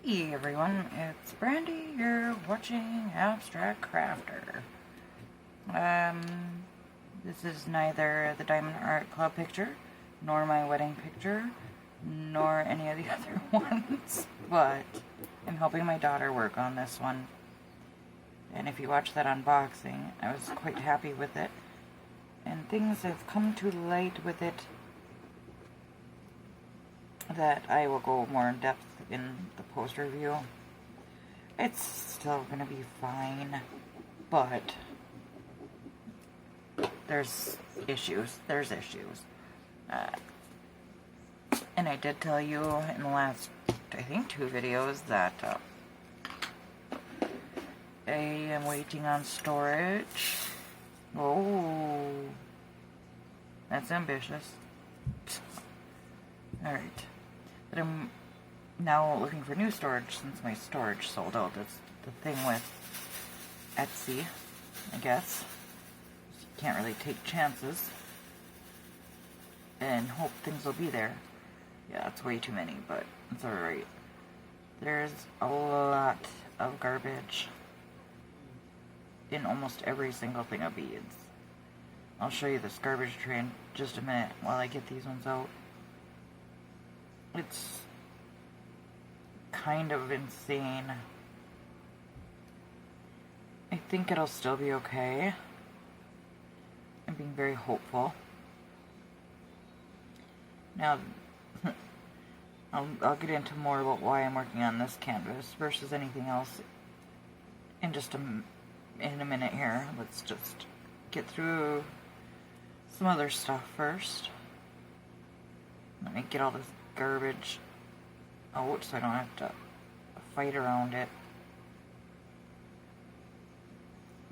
Hey everyone, it's Brandy. You're watching Abstract Crafter. This is neither the Diamond Art Club picture, nor my wedding picture, nor any of the other ones, but I'm helping my daughter work on this one. And if you watch that unboxing, I was quite happy with it. And things have come to light with it that I will go more in depth in the post review. It's still gonna be fine, but there's issues. And I did tell you in the last, I think, 2 videos that I am waiting on storage. Oh, that's ambitious. Alright. But I'm now looking for new storage since my storage sold out. That's the thing with Etsy, I guess. You can't really take chances and hope things will be there. Yeah, it's way too many, but it's alright. There's a lot of garbage in almost every single thing of beads. I'll show you this garbage tray in just a minute while I get these ones out. It's kind of insane. I think it'll still be okay. I'm being very hopeful. Now, I'll get into more about why I'm working on this canvas versus anything else in just in a minute here. Let's just get through some other stuff first. Let me get all this garbage out so I don't have to fight around it.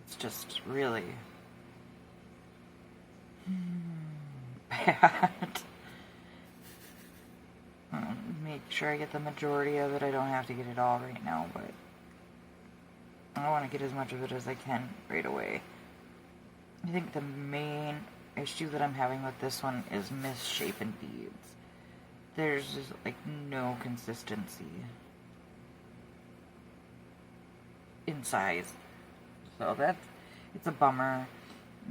It's just really bad. Make sure I get the majority of it. I don't have to get it all right now, but I want to get as much of it as I can right away. I think the main issue that I'm having with this one is misshapen beads. There's just like no consistency in size, so it's a bummer.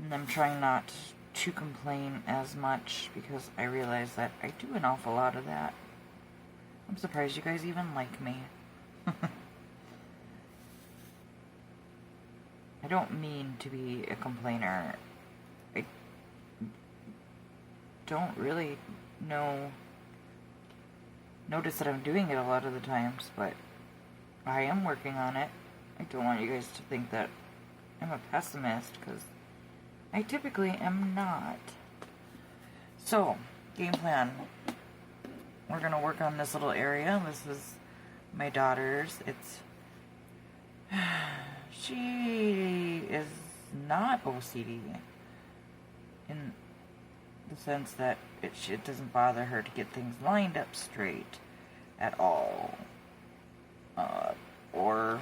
And I'm trying not to complain as much because I realize that I do an awful lot of that. I'm surprised you guys even like me. I don't mean to be a complainer. I don't really notice that I'm doing it a lot of the times, but I am working on it. I don't want you guys to think that I'm a pessimist, because I typically am not. So, game plan. We're going to work on this little area. This is my daughter's. She is not OCD in the sense that it doesn't bother her to get things lined up straight at all. Or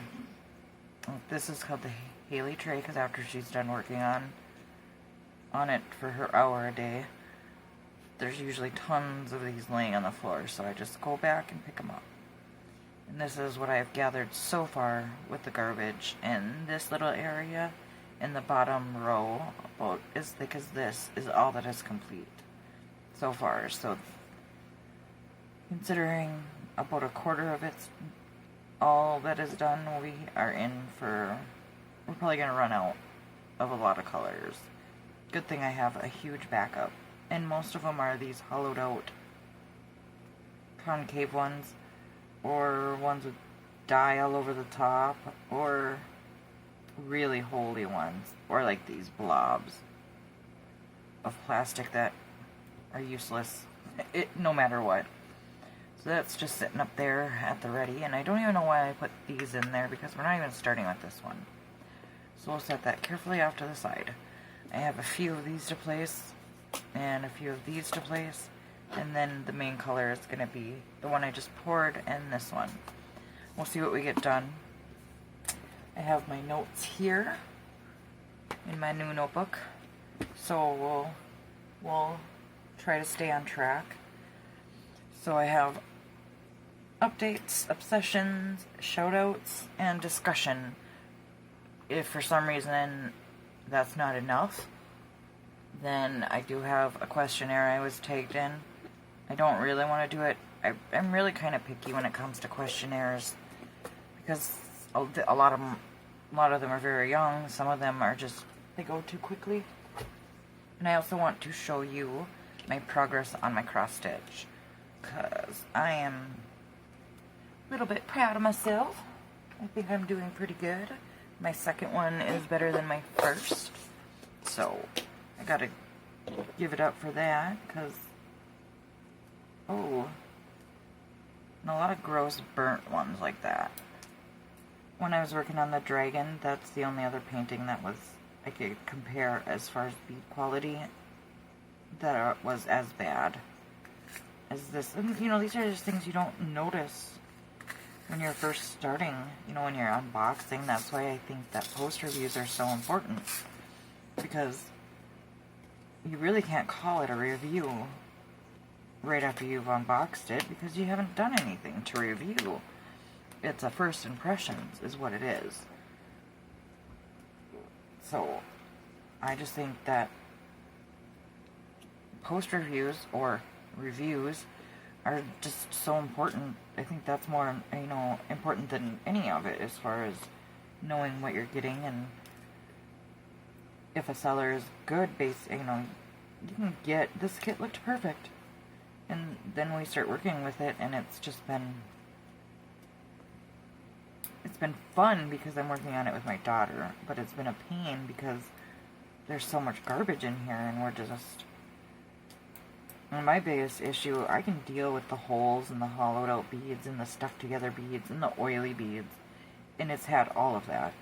this is called the Haley tray, because after she's done working on it for her hour a day, there's usually tons of these laying on the floor, so I just go back and pick them up. And this is what I've gathered so far with the garbage in this little area. In the bottom row, about as thick as this, is all that is complete so far. So, considering about a quarter of it's all that is done, we are in for, we're probably going to run out of a lot of colors. Good thing I have a huge backup. And most of them are these hollowed out concave ones, or ones with dye all over the top, or really holdy ones, or like these blobs of plastic that are useless no matter what. So that's just sitting up there at the ready, and I don't even know why I put these in there because we're not even starting with this one. So we'll set that carefully off to the side. I have a few of these to place and a few of these to place, and then the main color is going to be the one I just poured and this one. We'll see what we get done. I have my notes here in my new notebook, so we'll try to stay on track. So I have updates, obsessions, shoutouts, and discussion. If for some reason that's not enough, then I do have a questionnaire I was tagged in. I don't really want to do it. I'm really kind of picky when it comes to questionnaires because a lot of them are very young. Some of them are just, they go too quickly. And I also want to show you my progress on my cross stitch because I am a little bit proud of myself. I think I'm doing pretty good. My second one is better than my first, so I gotta give it up for that because, oh, and a lot of gross burnt ones like that. When I was working on the dragon, that's the only other painting that was I could compare as far as bead quality that was as bad as this. And, you know, these are just things you don't notice when you're first starting, you know, when you're unboxing. That's why I think that post reviews are so important, because you really can't call it a review right after you've unboxed it because you haven't done anything to review. It's a first impressions is what it is. So I just think that post reviews or reviews are just so important. I think that's more, you know, important than any of it as far as knowing what you're getting, and if a seller is good, you know, you can get, this kit looked perfect, and then we start working with it, and it's been fun because I'm working on it with my daughter, but it's been a pain because there's so much garbage in here, and we're just, and my biggest issue, I can deal with the holes and the hollowed out beads and the stuck together beads and the oily beads, and it's had all of that.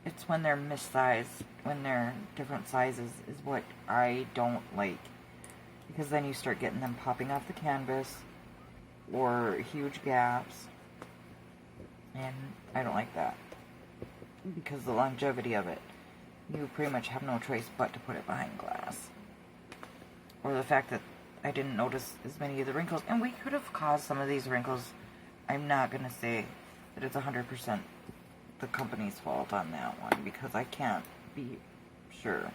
It's when they're missized, when they're different sizes, is what I don't like, because then you start getting them popping off the canvas or huge gaps, and I don't like that because the longevity of it, you pretty much have no choice but to put it behind glass. Or the fact that I didn't notice as many of the wrinkles, and we could have caused some of these wrinkles. I'm not going to say that it's 100% the company's fault on that one, because I can't be sure.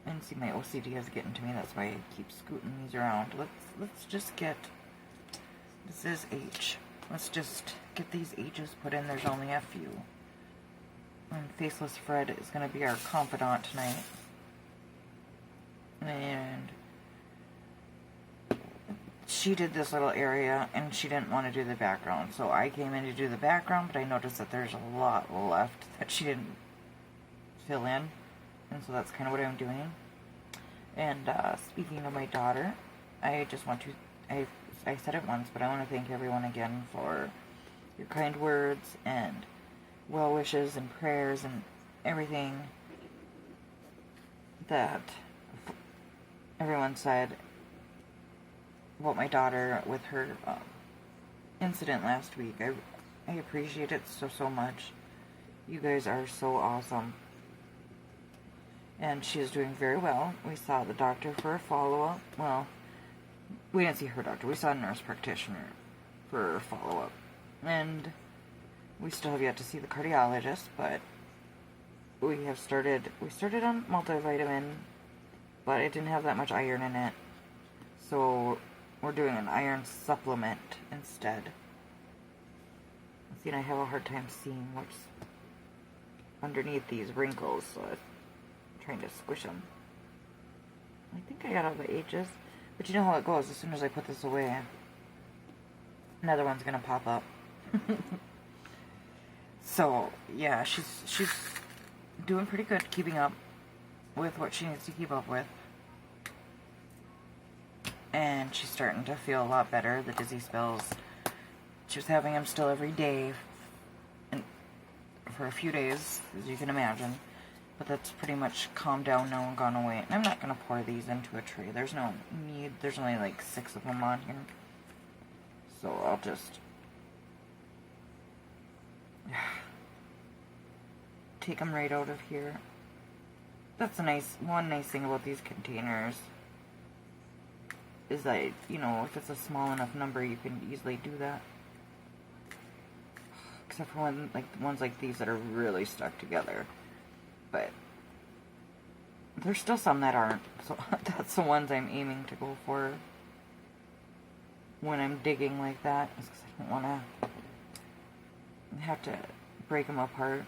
And see, my OCD is getting to me, that's why I keep scooting these around. Let's just get, this is H. Let's just get these H's put in. There's only a few. And Faceless Fred is going to be our confidant tonight. And she did this little area, and she didn't want to do the background. So I came in to do the background, but I noticed that there's a lot left that she didn't fill in. And so that's kind of what I'm doing. And speaking of my daughter, I just want to, I said it once, but I want to thank everyone again for your kind words and well wishes and prayers and everything that everyone said about my daughter with her incident last week. I appreciate it so much. You guys are so awesome. And she is doing very well. We saw the doctor for a follow-up. Well, we didn't see her doctor. We saw a nurse practitioner for a follow-up. And we still have yet to see the cardiologist, but we started on multivitamin, but it didn't have that much iron in it. So we're doing an iron supplement instead. See, and I have a hard time seeing what's underneath these wrinkles, so I'm trying to squish them. I think I got all the H's, but you know how it goes. As soon as I put this away, another one's gonna pop up. So yeah, she's doing pretty good, keeping up with what she needs to keep up with. And she's starting to feel a lot better. The dizzy spells, she was having them still every day, and for a few days, as you can imagine. But that's pretty much calmed down now and gone away. And I'm not going to pour these into a tray. There's no need. There's only like 6 of them on here. So I'll just take them right out of here. That's one nice thing about these containers is that, you know, if it's a small enough number, you can easily do that. Except for ones like these that are really stuck together. But there's still some that aren't. So that's the ones I'm aiming to go for when I'm digging like that. Because I don't want to have to break them apart.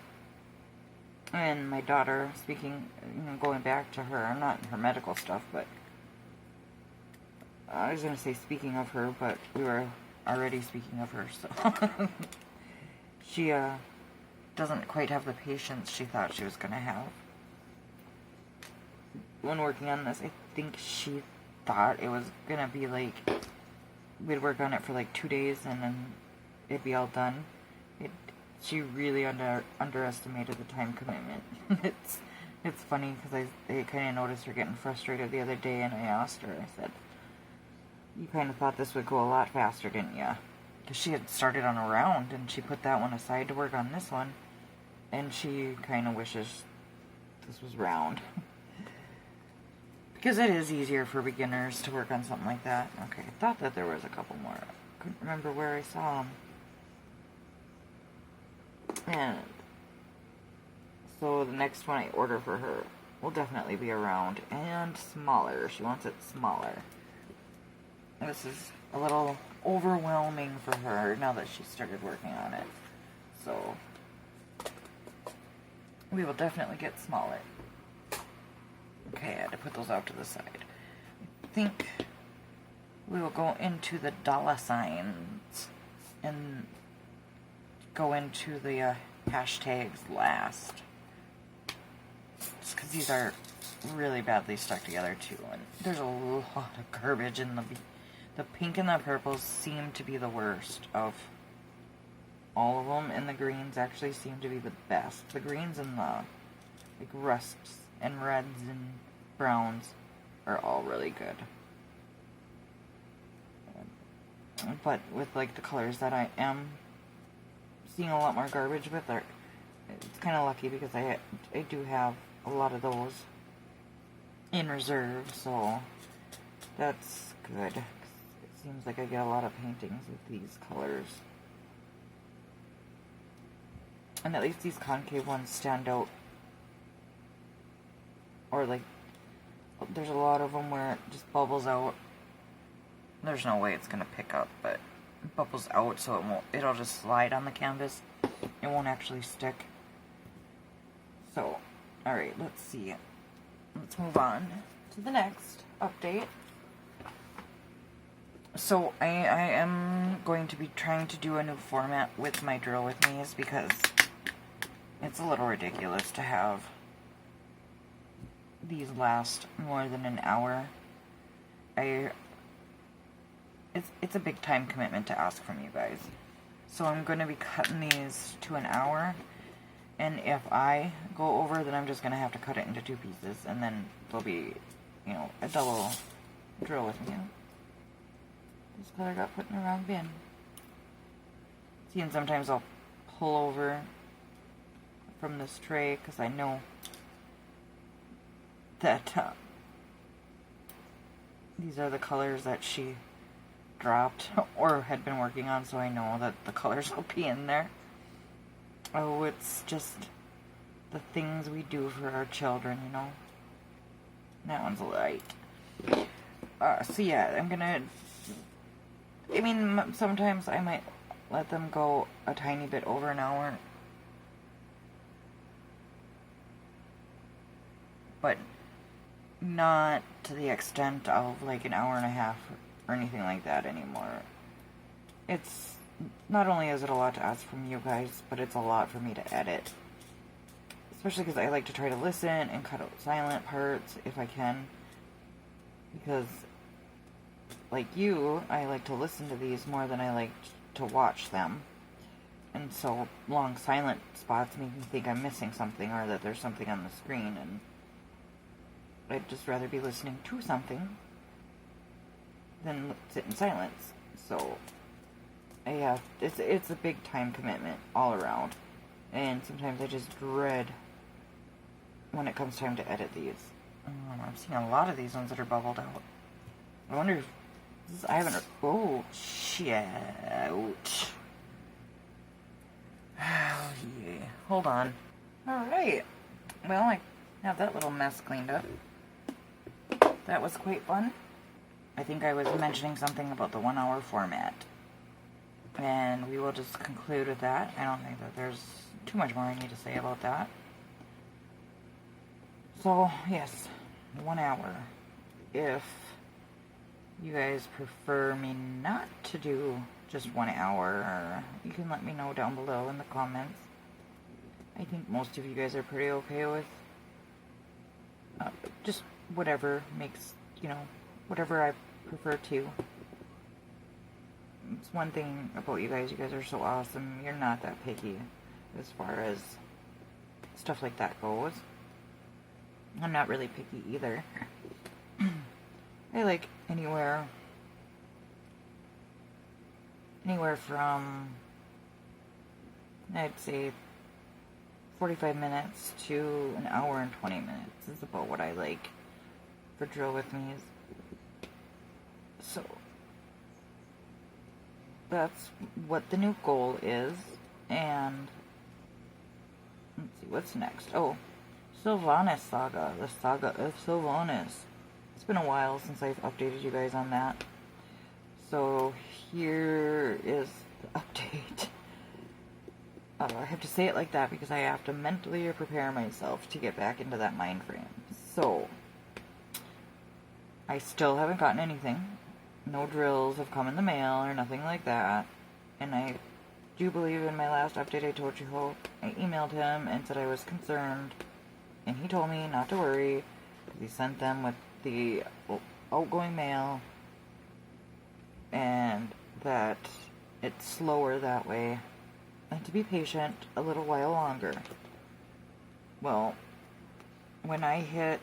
And my daughter, speaking, you know, going back to her, not her medical stuff, but I was going to say speaking of her, but we were already speaking of her, so she doesn't quite have the patience she thought she was going to have. When working on this, I think she thought it was going to be like, we'd work on it for like 2 days and then it'd be all done. She really underestimated the time commitment. It's funny because I kind of noticed her getting frustrated the other day, and I asked her, I said, you kind of thought this would go a lot faster, didn't you? Because she had started on a round, and she put that one aside to work on this one, and she kind of wishes this was round. Because it is easier for beginners to work on something like that. Okay, I thought that there was a couple more. I couldn't remember where I saw them. And so the next one I order for her will definitely be a round and smaller. She wants it smaller. This is a little overwhelming for her now that she started working on it. So we will definitely get smaller. Okay, I had to put those out to the side. I think we will go into the dollar signs and go into the hashtags last. Just because these are really badly stuck together too, and there's a lot of garbage in the pink and the purples seem to be the worst of all of them, and the greens actually seem to be the best. The greens and the like rusts and reds and browns are all really good. But with like the colors that I am seeing a lot more garbage with, it's kind of lucky because I do have a lot of those in reserve, so that's good. It seems like I get a lot of paintings with these colors. And at least these concave ones stand out. Or like, there's a lot of them where it just bubbles out. There's no way it's going to pick up, but it bubbles out so it'll just slide on the canvas. It won't actually stick. So, alright, let's see. Let's move on to the next update. So, I am going to be trying to do a new format with my drill with me's because it's a little ridiculous to have these last more than an hour. It's a big time commitment to ask from you guys. So I'm going to be cutting these to an hour, and if I go over, then I'm just going to have to cut it into 2 pieces, and then there'll be, you know, a double drill with me. This color got put in the wrong bin. See, and sometimes I'll pull over from this tray because I know that these are the colors that she dropped or had been working on, so I know that the colors will be in there. Oh, it's just the things we do for our children, you know. That one's light. So yeah, I mean, sometimes I might let them go a tiny bit over an hour, but not to the extent of like an hour and a half or anything like that anymore. It's not only is it a lot to ask from you guys, but it's a lot for me to edit, especially because I like to try to listen and cut out silent parts if I can, because like you, I like to listen to these more than I like to watch them, and so long silent spots make me think I'm missing something or that there's something on the screen, and I'd just rather be listening to something than sit in silence. So it's a big time commitment all around, and sometimes I just dread when it comes time to edit these. I'm seeing a lot of these ones that are bubbled out. I wonder if I haven't... Oh, shit. Oh, yeah. Hold on. Alright. Well, I have that little mess cleaned up. That was quite fun. I think I was mentioning something about the 1 hour format. And we will just conclude with that. I don't think that there's too much more I need to say about that. So, yes, 1 hour. If you guys prefer me not to do just 1 hour, you can let me know down below in the comments. I think most of you guys are pretty okay with just whatever makes, whatever I prefer to. It's one thing about you guys are so awesome. You're not that picky as far as stuff like that goes. I'm not really picky either. I like anywhere from, I'd say, 45 minutes to an hour and 20 minutes is about what I like for drill with me's. So that's what the new goal is. And let's see what's next. Oh, Sylvanas Saga, the Saga of Sylvanas. It's been a while since I've updated you guys on that. So here is the update. I have to say it like that because I have to mentally prepare myself to get back into that mind frame. So, I still haven't gotten anything. No drills have come in the mail or nothing like that. And I do believe in my last update I told you how I emailed him and said I was concerned. And he told me not to worry because he sent them with the outgoing mail. And that it's slower that way. And to be patient a little while longer. Well, when I hit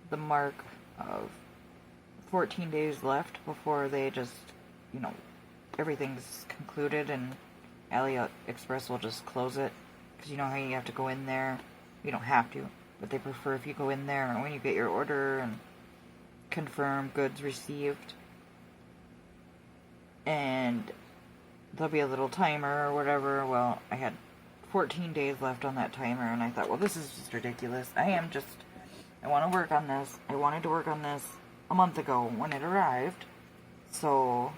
the mark of 14 days left before they just, everything's concluded and AliExpress will just close it. Because you know how you have to go in there? You don't have to, but they prefer if you go in there when you get your order and confirm goods received. And there'll be a little timer or whatever. Well, I had 14 days left on that timer, and I thought, well, this is just ridiculous. I want to work on this. I wanted to work on this a month ago when it arrived. So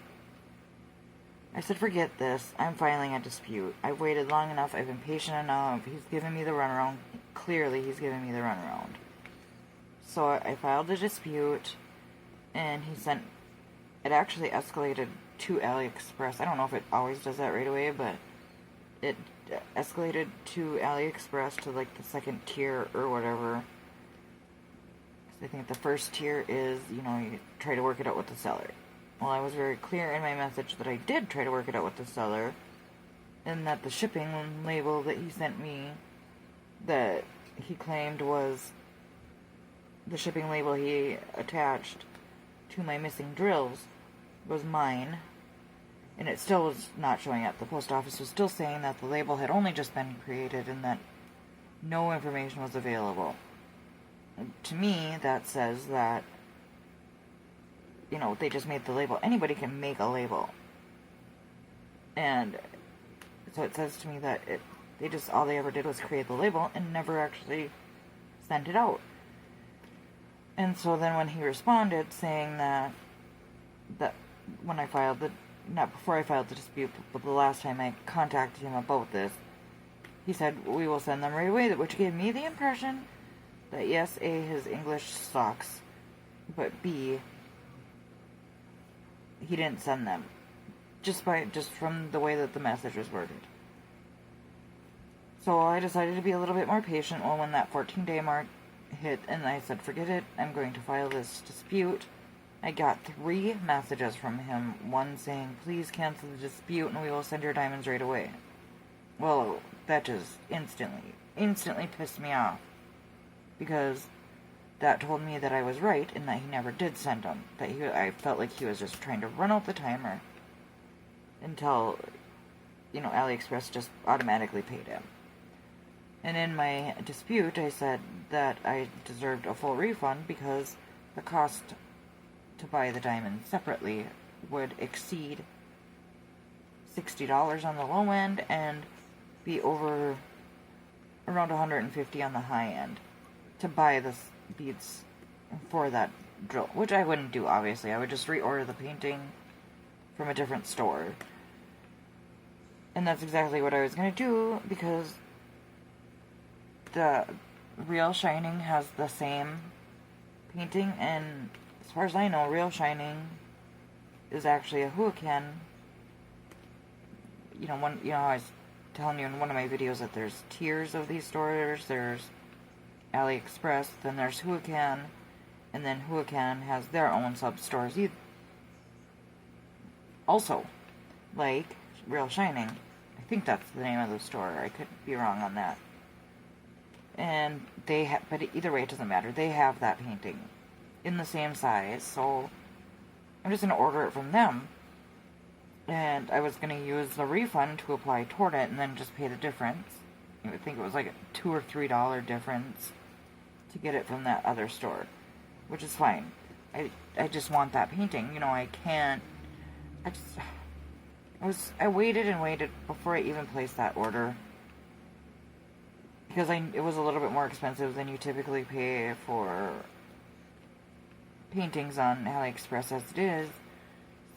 I said, forget this. I'm filing a dispute. I've waited long enough. I've been patient enough. He's given me the runaround. Clearly, he's giving me the runaround. So I filed a dispute, and it actually escalated to AliExpress. I don't know if it always does that right away, but it escalated to AliExpress to like the second tier or whatever. I think the first tier is, you try to work it out with the seller. Well, I was very clear in my message that I did try to work it out with the seller, and that the shipping label that he sent me, that he claimed was the shipping label he attached to my missing drills, was mine, and it still was not showing up. The post office was still saying that the label had only just been created and that no information was available. And to me, that says that, they just made the label. Anybody can make a label. And so it says to me that all they ever did was create the label and never actually sent it out. And so then when he responded saying that when I filed not before I filed the dispute, but the last time I contacted him about this, he said, we will send them right away, which gave me the impression that yes, A, his English sucks, but B, he didn't send them. Just from the way that the message was worded. So I decided to be a little bit more patient. Well, when that 14-day mark hit, and I said, forget it, I'm going to file this dispute, I got 3 messages from him. One saying, please cancel the dispute and we will send your diamonds right away. Well, that just instantly pissed me off. Because that told me that I was right and that he never did send them. I felt like he was just trying to run out the timer until, AliExpress just automatically paid him. And in my dispute, I said that I deserved a full refund because the cost to buy the diamonds separately would exceed $60 on the low end and be over around $150 on the high end to buy the beads for that drill, which I wouldn't do, obviously. I would just reorder the painting from a different store. And that's exactly what I was going to do, because the Real Shining has the same painting, and as far as I know, Real Shining is actually a Huacan. I was telling you in one of my videos that there's tiers of these stores. There's AliExpress, then there's Huacan, and then Huacan has their own sub-stores also, like Real Shining. I think that's the name of the store. I could be wrong on that. And they have, but either way, it doesn't matter. They have that painting in the same size, so I'm just going to order it from them. And I was going to use the refund to apply toward it and then just pay the difference. I would think it was like a $2 or $3 difference to get it from that other store, which is fine. I just want that painting. I can't. I waited and waited before I even placed that order, because it was a little bit more expensive than you typically pay for paintings on AliExpress as it is.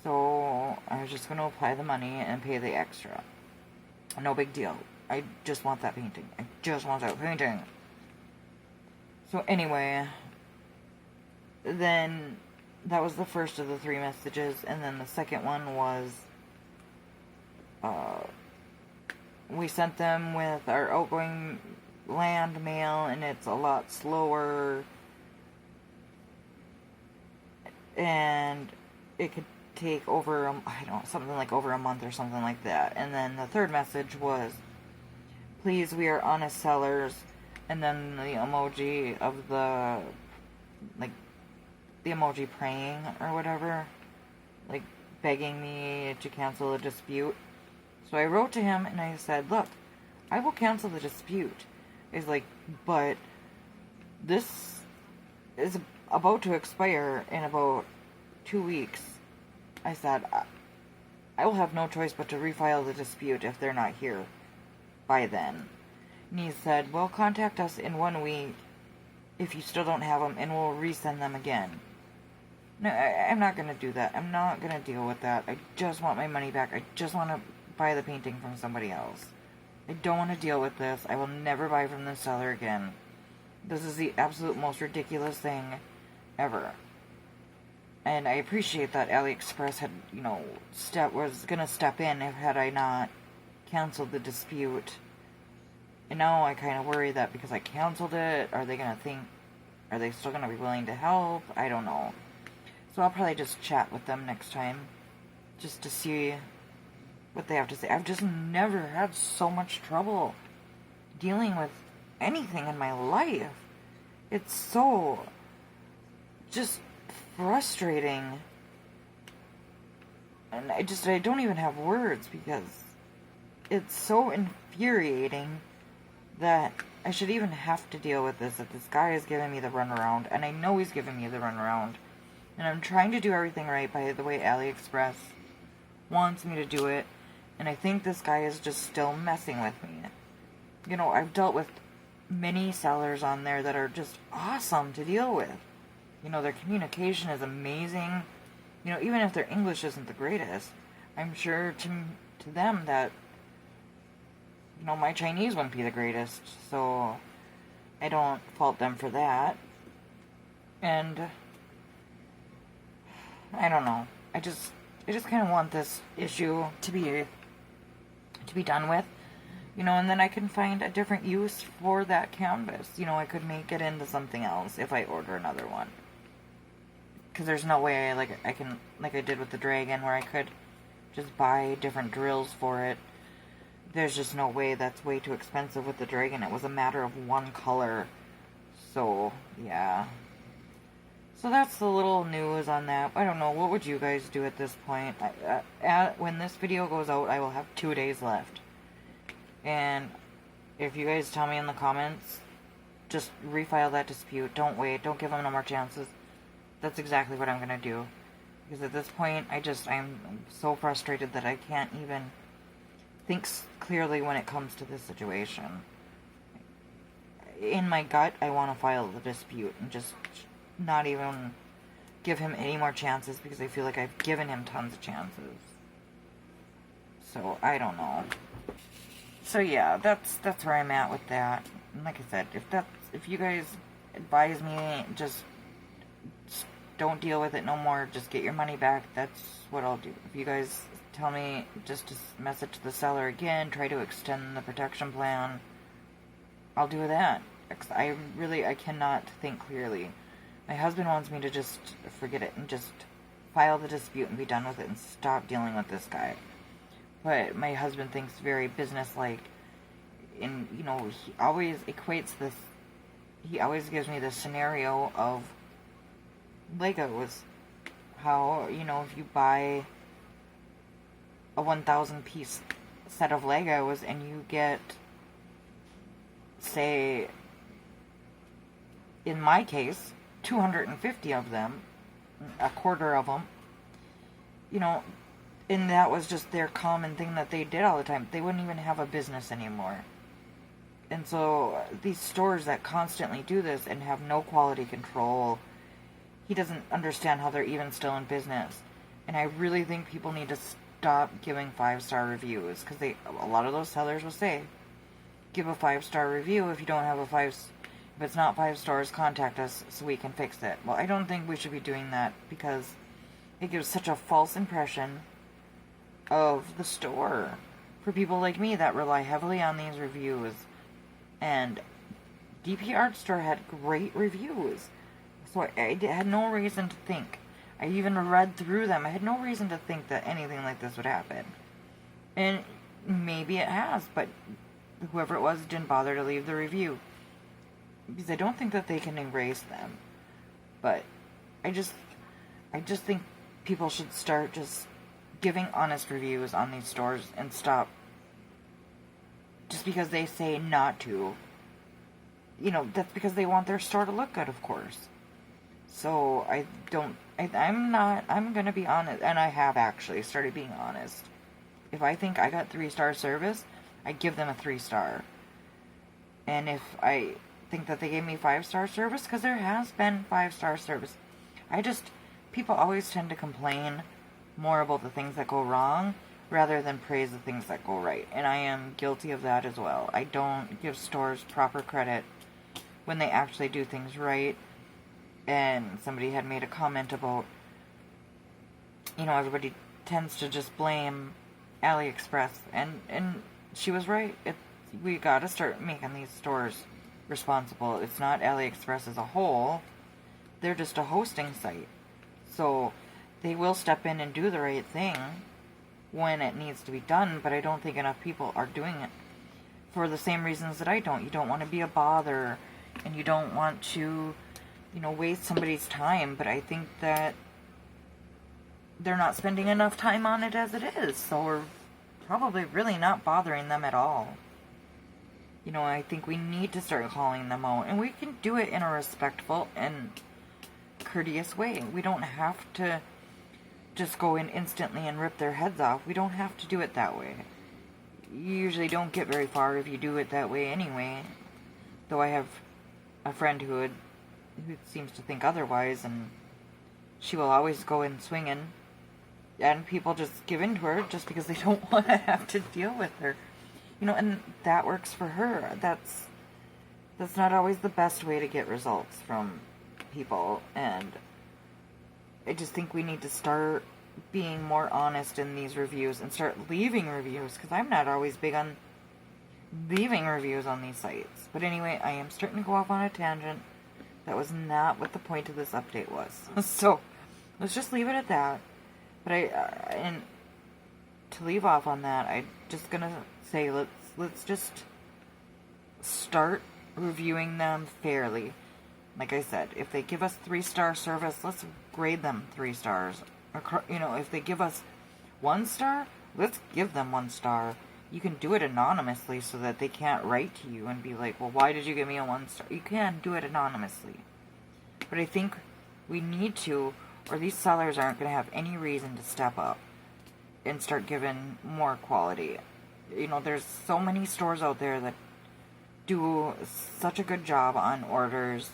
So I was just going to apply the money and pay the extra. No big deal. I just want that painting. I just want that painting. So anyway, then that was the first of the 3 messages, and then the second one was we sent them with our outgoing land mail, and it's a lot slower, and it could take over, something like over a month or something like that. And then the third message was, please, we are honest sellers, and then the emoji of the emoji praying or whatever, like begging me to cancel a dispute. So I wrote to him and I said, look, I will cancel the dispute. He's like, but this is about to expire in about 2 weeks. I said, I will have no choice but to refile the dispute if they're not here by then. And he said, well, contact us in 1 week if you still don't have them, and we'll resend them again. No, I'm not going to do that. I'm not going to deal with that. I just want my money back. I just want to buy the painting from somebody else. I don't want to deal with this. I will never buy from this seller again. This is the absolute most ridiculous thing ever. And I appreciate that AliExpress had, was going to step in had I not canceled the dispute. And now I kind of worry that because I canceled it, are they still going to be willing to help? I don't know. So I'll probably just chat with them next time, just to see what they have to say. I've just never had so much trouble dealing with anything in my life. It's so just frustrating. And I don't even have words, because it's so infuriating that I should even have to deal with this, that this guy is giving me the runaround, and I know he's giving me the runaround. And I'm trying to do everything right by the way AliExpress wants me to do it, and I think this guy is just still messing with me. I've dealt with many sellers on there that are just awesome to deal with. Their communication is amazing. Even if their English isn't the greatest, I'm sure to them that, my Chinese wouldn't be the greatest, so I don't fault them for that. And I don't know. I just kind of want this issue to be done with, and then I can find a different use for that canvas. I could make it into something else if I order another one. Because there's no way, like I did with the dragon, where I could just buy different drills for it. There's just no way. That's way too expensive with the dragon. It was a matter of one color. So, yeah. So that's the little news on that. I don't know, what would you guys do at this point? When this video goes out, I will have 2 days left. And if you guys tell me in the comments, just refile that dispute. Don't wait. Don't give them no more chances. That's exactly what I'm going to do. Because at this point, I'm so frustrated that I can't even think clearly when it comes to this situation. In my gut, I want to file the dispute and just not even give him any more chances because I feel like I've given him tons of chances. So, I don't know. So yeah, that's where I'm at with that. And like I said, if you guys advise me, just don't deal with it no more, just get your money back, that's what I'll do. If you guys tell me just to message the seller again, try to extend the protection plan, I'll do that. I cannot think clearly. My husband wants me to just forget it and just file the dispute and be done with it and stop dealing with this guy. But my husband thinks very business-like, and, he always equates this, he always gives me this scenario of Legos. How, if you buy a 1,000 piece set of Legos and you get, say, in my case, 250 of them, a quarter of them, and that was just their common thing that they did all the time. They wouldn't even have a business anymore. And so these stores that constantly do this and have no quality control, he doesn't understand how they're even still in business. And I really think people need to stop giving 5-star reviews, because a lot of those sellers will say, give a 5-star review. If you don't have if it's not 5 stars, contact us so we can fix it. Well, I don't think we should be doing that, because it gives such a false impression of the store for people like me that rely heavily on these reviews. And DP Art Store had great reviews, so I had no reason to think. I even read through them. I had no reason to think that anything like this would happen. And maybe it has, but whoever it was didn't bother to leave the review, because I don't think that they can erase them. But I just think people should start just giving honest reviews on these stores and stop just because they say not to. That's because they want their store to look good, of course. So I'm gonna be honest, and I have actually started being honest. If I think I got 3-star service, I give them a 3-star. And if I think that they gave me 5-star service, because there has been 5-star service, people always tend to complain more about the things that go wrong rather than praise the things that go right. And I am guilty of that as well. I don't give stores proper credit when they actually do things right. And somebody had made a comment about, everybody tends to just blame AliExpress, and she was right. We gotta start making these stores responsible. It's not AliExpress as a whole. They're just a hosting site. So they will step in and do the right thing when it needs to be done, but I don't think enough people are doing it for the same reasons that I don't. You don't want to be a bother, and you don't want to, waste somebody's time, but I think that they're not spending enough time on it as it is, so we're probably really not bothering them at all. I think we need to start calling them out, and we can do it in a respectful and courteous way. We don't have to just go in instantly and rip their heads off. We don't have to do it that way. You usually don't get very far if you do it that way anyway. Though I have a friend who seems to think otherwise, and she will always go in swinging, and people just give in to her just because they don't want to have to deal with her. And that works for her. That's not always the best way to get results from people, and I just think we need to start being more honest in these reviews and start leaving reviews, because I'm not always big on leaving reviews on these sites. But anyway, I am starting to go off on a tangent. That was not what the point of this update was. So let's just leave it at that. But and to leave off on that, I'm just gonna say let's just start reviewing them fairly. Like I said, if they give us 3-star service, let's grade them 3 stars. Or, if they give us 1 star, let's give them 1 star. You can do it anonymously so that they can't write to you and be like, well, why did you give me a 1 star? You can do it anonymously. But I think We need to, or these sellers aren't going to have any reason to step up and start giving more quality. You know, there's so many stores out there that do such a good job on orders,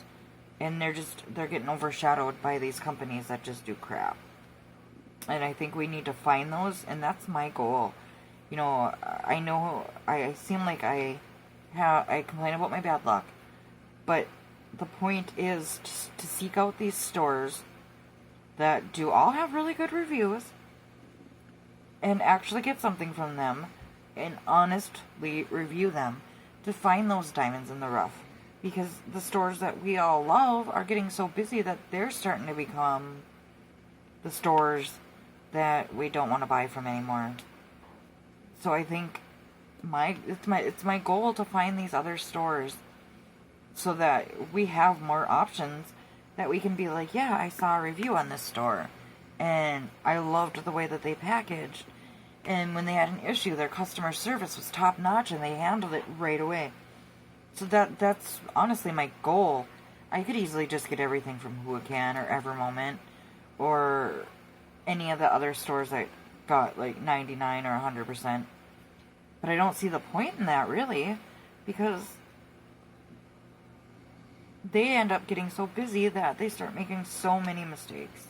and they're getting overshadowed by these companies that just do crap. And I think we need to find those, and that's my goal. You know, I know I seem like I complain about my bad luck, but the point is to seek out these stores that do all have really good reviews and actually get something from them and honestly review them, to find those diamonds in the rough. Because the stores that we all love are getting so busy that they're starting to become the stores that we don't want to buy from anymore. So I think it's my goal to find these other stores so that we have more options, that we can be like, yeah, I saw a review on this store and I loved the way that they packaged, and when they had an issue, their customer service was top notch and they handled it right away. So that's honestly my goal. I could easily just get everything from Whoacan or Evermoment or any of the other stores that got like 99 or 100%. But I don't see the point in that, really, because they end up getting so busy that they start making so many mistakes.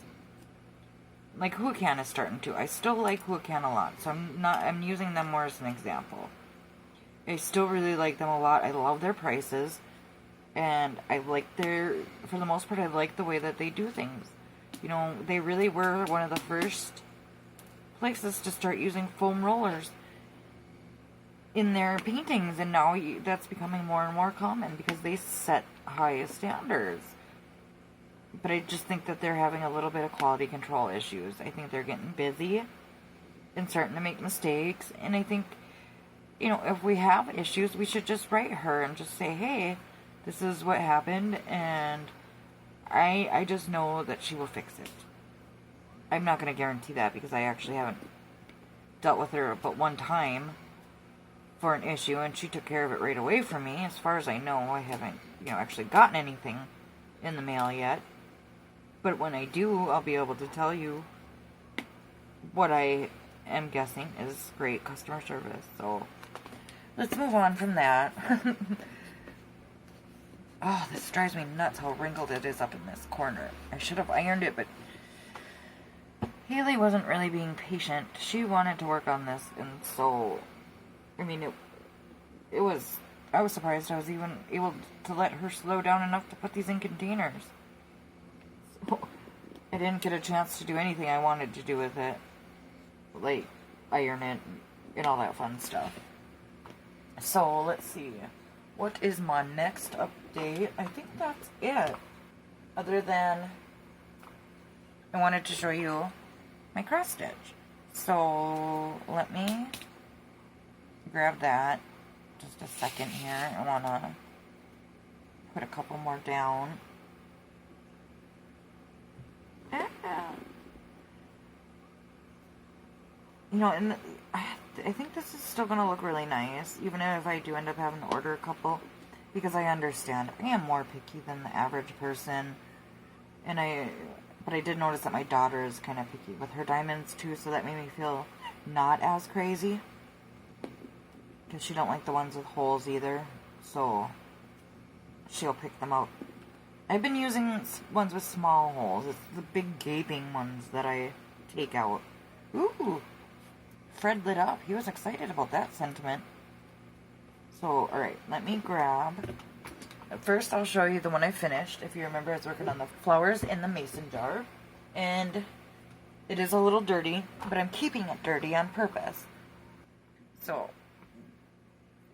Like Whoacan is starting to. I still like Whoacan a lot, so I'm using them more as an example. I still really like them a lot. I love their prices, and I like for the most part, I like the way that they do things. You know, they really were one of the first places to start using foam rollers in their paintings, and now that's becoming more and more common because they set high standards. But I just think that they're having a little bit of quality control issues. I think they're getting busy and starting to make mistakes, and I think, you know, if we have issues, we should just write her and just say, hey, this is what happened, and I just know that she will fix it. I'm not going to guarantee that because I actually haven't dealt with her but one time for an issue, and she took care of it right away for me. As far as I know, I haven't, actually gotten anything in the mail yet. But when I do, I'll be able to tell you what I am guessing is great customer service. So let's move on from that. Oh, this drives me nuts how wrinkled it is up in this corner. I should have ironed it, but Haley wasn't really being patient. She wanted to work on this, and so, I mean, I was surprised I was even able to let her slow down enough to put these in containers. So, I didn't get a chance to do anything I wanted to do with it. Like, iron it and all that fun stuff. So, let's see. What is my next update? I think that's it. Other than I wanted to show you my cross stitch. So, let me grab that. Just a second here. I want to put a couple more down. And I think this is still going to look really nice, even if I do end up having to order a couple, because I understand I am more picky than the average person, but I did notice that my daughter is kind of picky with her diamonds too, so that made me feel not as crazy, because she don't like the ones with holes either, so she'll pick them out. I've been using ones with small holes. It's the big gaping ones that I take out. Ooh, Fred lit up. He was excited about that sentiment. So, alright, let me grab. First, I'll show you the one I finished. If you remember, I was working on the flowers in the mason jar. And it is a little dirty, but I'm keeping it dirty on purpose. So,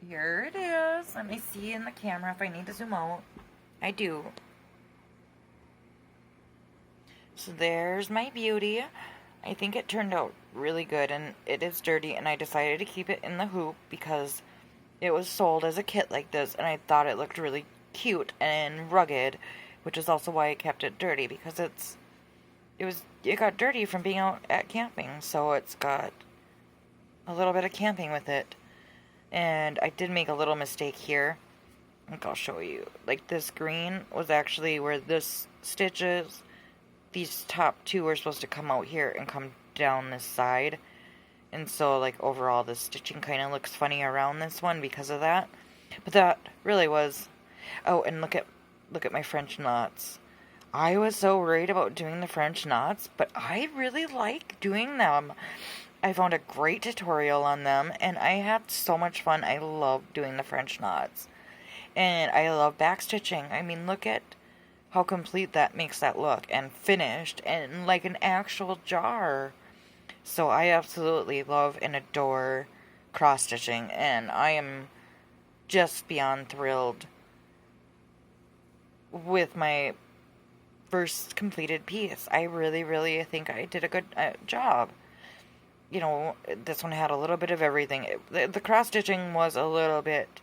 here it is. Let me see in the camera if I need to zoom out. I do. So there's my beauty. I think it turned out really good, and it is dirty, and I decided to keep it in the hoop because it was sold as a kit like this, and I thought it looked really cute and rugged, which is also why I kept it dirty, because it got dirty from being out at camping, so it's got a little bit of camping with it. And I did make a little mistake here. I think I'll show you. Like, this green was actually where this stitch is, these top two are supposed to come out here and come down this side. And so, like, overall, the stitching kind of looks funny around this one because of that. But that really was... Oh, and look at my French knots. I was so worried about doing the French knots, but I really like doing them. I found a great tutorial on them, and I had so much fun. I love doing the French knots. And I love backstitching. I mean, look at how complete that makes that look, and finished, and like an actual jar. So I absolutely love and adore cross-stitching, and I am just beyond thrilled with my first completed piece. I really, really think I did a good job. You know, this one had a little bit of everything. The cross-stitching was a little bit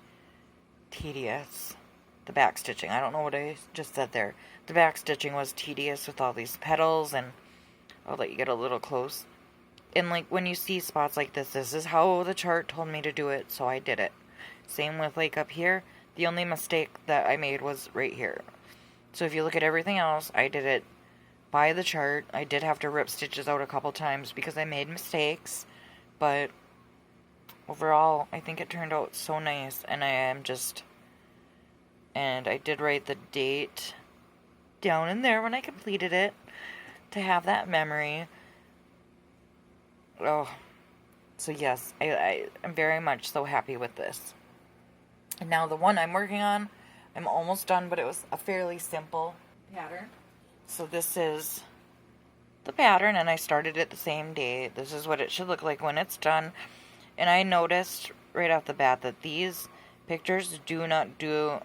tedious. The back stitching. I don't know what I just said there. The back stitching was tedious with all these petals, and I'll let you get a little close. And like when you see spots like this is how the chart told me to do it, so I did it. Same with like up here. The only mistake that I made was right here. So if you look at everything else, I did it by the chart. I did have to rip stitches out a couple times because I made mistakes, but overall, I think it turned out so nice, and I did write the date down in there when I completed it to have that memory. Oh, so yes, I'm very much so happy with this. And now the one I'm working on, I'm almost done, but it was a fairly simple pattern. So this is the pattern, and I started it the same day. This is what it should look like when it's done. And I noticed right off the bat that these pictures do not do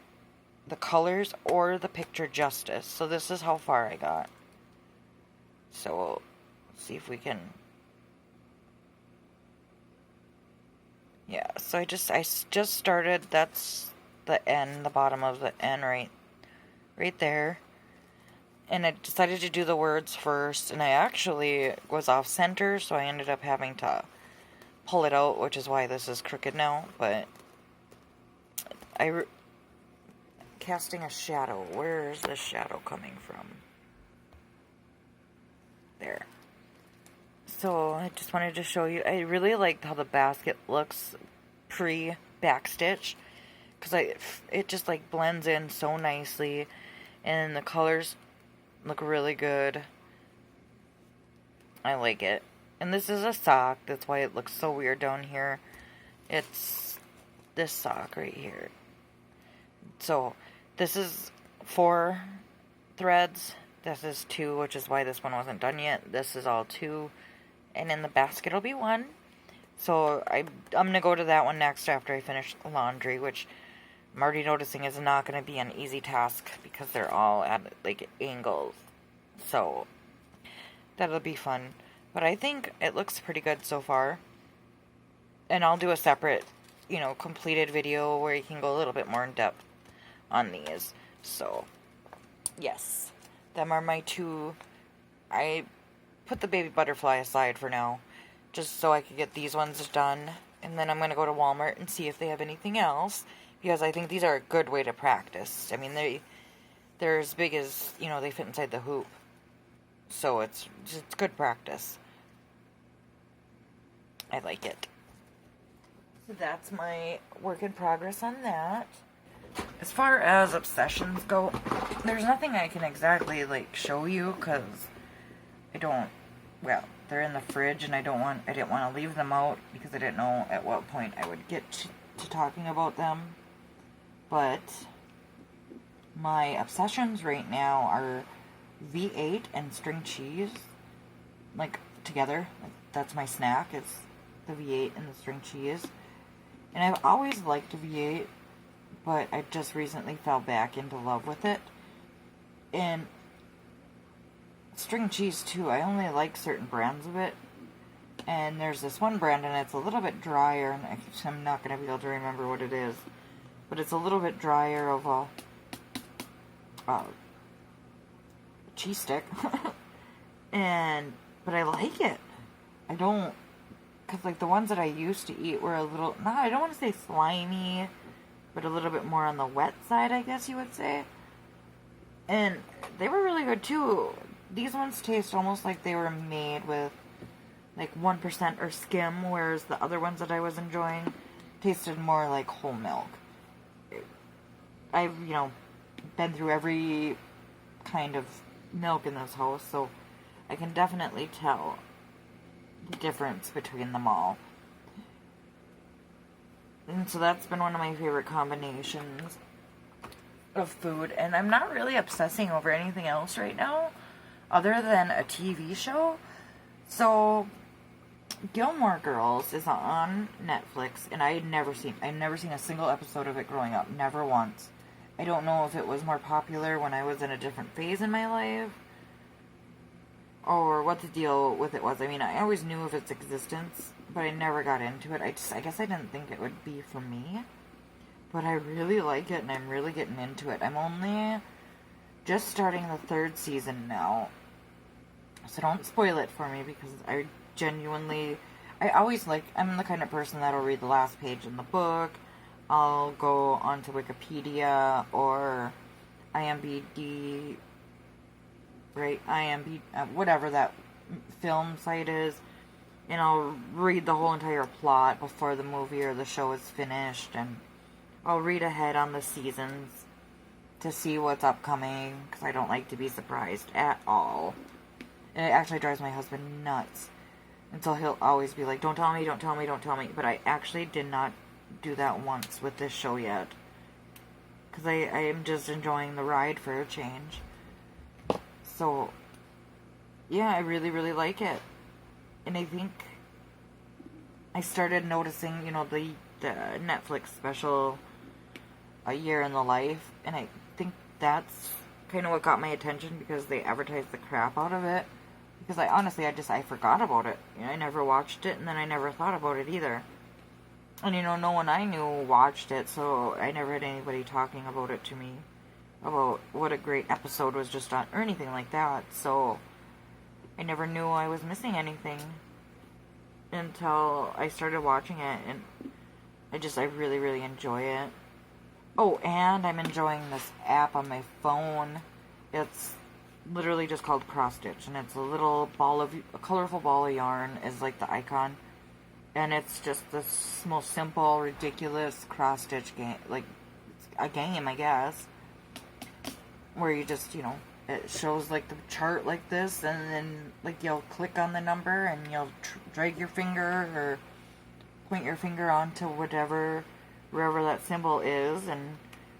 the colors or the picture justice. So this is how far I got. So we'll see if we can... Yeah, so I just started. That's the N, the bottom of the N right there. And I decided to do the words first, and I actually was off center, so I ended up having to pull it out, which is why this is crooked now. But casting a shadow. Where is the shadow coming from? There. So I just wanted to show you. I really liked how the basket looks pre-backstitch, because it just like blends in so nicely, and the colors look really good. I like it. And this is a sock. That's why it looks so weird down here. It's this sock right here. So this is 4 threads. This is 2, which is why this one wasn't done yet. This is all 2. And in the basket will be 1. So I'm going to go to that one next after I finish the laundry, which I'm already noticing is not going to be an easy task because they're all at like angles. So that'll be fun. But I think it looks pretty good so far. And I'll do a separate, completed video where you can go a little bit more in depth on these. So, yes. Them are my 2. I put the baby butterfly aside for now, just so I could get these ones done. And then I'm going to go to Walmart and see if they have anything else, because I think these are a good way to practice. I mean, they're as big as, they fit inside the hoop. So it's good practice. I like it. So that's my work in progress on that. As far as obsessions go, there's nothing I can exactly, show you, because they're in the fridge, and I didn't want to leave them out, because I didn't know at what point I would get to talking about them. But my obsessions right now are V8 and string cheese, together. That's my snack. It's the V8 and the string cheese. And I've always liked V8, but I just recently fell back into love with it. And string cheese too, I only like certain brands of it. And there's this one brand, and it's a little bit drier, and I'm not going to be able to remember what it is. But it's a little bit drier of a cheese stick. But I like it. I don't, because the ones that I used to eat were a little, I don't want to say slimy, but a little bit more on the wet side, I guess you would say. And they were really good too. these ones taste almost like they were made with like 1% or skim, whereas the other ones that I was enjoying tasted more like whole milk. I've, been through every kind of milk in this house, so I can definitely tell the difference between them all. And so that's been one of my favorite combinations of food. And I'm not really obsessing over anything else right now other than a TV show. So Gilmore Girls is on Netflix, and I'd never seen a single episode of it growing up. Never once. I don't know if it was more popular when I was in a different phase in my life, or what the deal with it was. I mean, I always knew of its existence, but I never got into it. I guess I didn't think it would be for me. But I really like it, and I'm really getting into it. I'm only just starting the 3rd season now. So don't spoil it for me, because I'm the kind of person that'll read the last page in the book. I'll go onto Wikipedia or IMDb, whatever that film site is, and I'll read the whole entire plot before the movie or the show is finished, and I'll read ahead on the seasons to see what's upcoming, because I don't like to be surprised at all. And it actually drives my husband nuts. And so he'll always be like, don't tell me. But I actually did not do that once with this show yet. Because I am just enjoying the ride for a change. So, yeah, I really, really like it. And I think I started noticing, the Netflix special, A Year in the Life. And I think that's kind of what got my attention, because they advertised the crap out of it. Because I forgot about it. I never watched it, and then I never thought about it either. And, no one I knew watched it, so I never had anybody talking about it to me, about what a great episode was just on, or anything like that. So I never knew I was missing anything until I started watching it, and I really, really enjoy it. Oh, and I'm enjoying this app on my phone. It's literally just called Cross Stitch, and it's a colorful ball of yarn is like the icon, and it's just this most simple, ridiculous cross stitch game, like a game, I guess, where you just, it shows like the chart like this, and then like you'll click on the number and you'll drag your finger or point your finger onto wherever that symbol is, and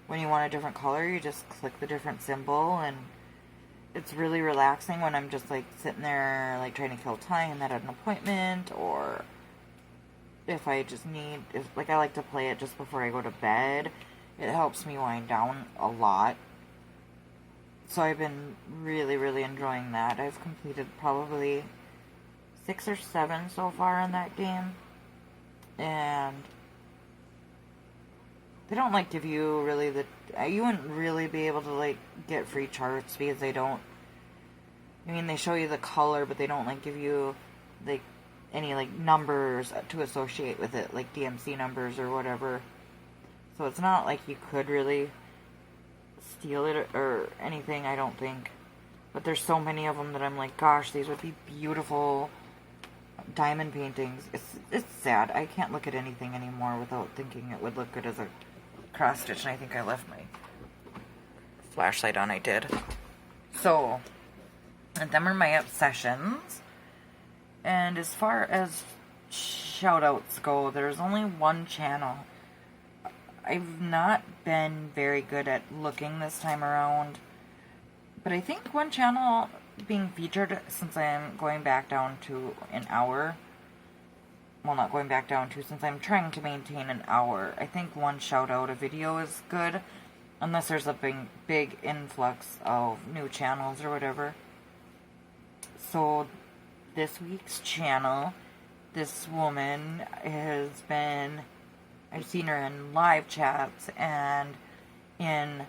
when you want a different color, you just click the different symbol. And it's really relaxing when I'm just like sitting there like trying to kill time at an appointment, or if I just I like to play it just before I go to bed. It helps me wind down a lot. So I've been really, really enjoying that. I've completed probably 6 or 7 so far in that game. And they don't like give you really you wouldn't really be able to like get free charts, because they don't, they show you the color, but they don't like give you like any like numbers to associate with it, like DMC numbers or whatever. So it's not like you could really steal it or anything, I don't think. But there's so many of them that I'm like, gosh, these would be beautiful diamond paintings. It's sad. I can't look at anything anymore without thinking it would look good as a cross stitch, and I think I left my flashlight on. I did. So, and them are my obsessions. And as far as shoutouts go, there's only one channel. I've not been very good at looking this time around, but I think one channel being featured, since I'm going back down to an hour, well, not going back down to, since I'm trying to maintain an hour, I think one shout out a video is good, unless there's a big influx of new channels or whatever. So this week's channel, this woman I've seen her in live chats and in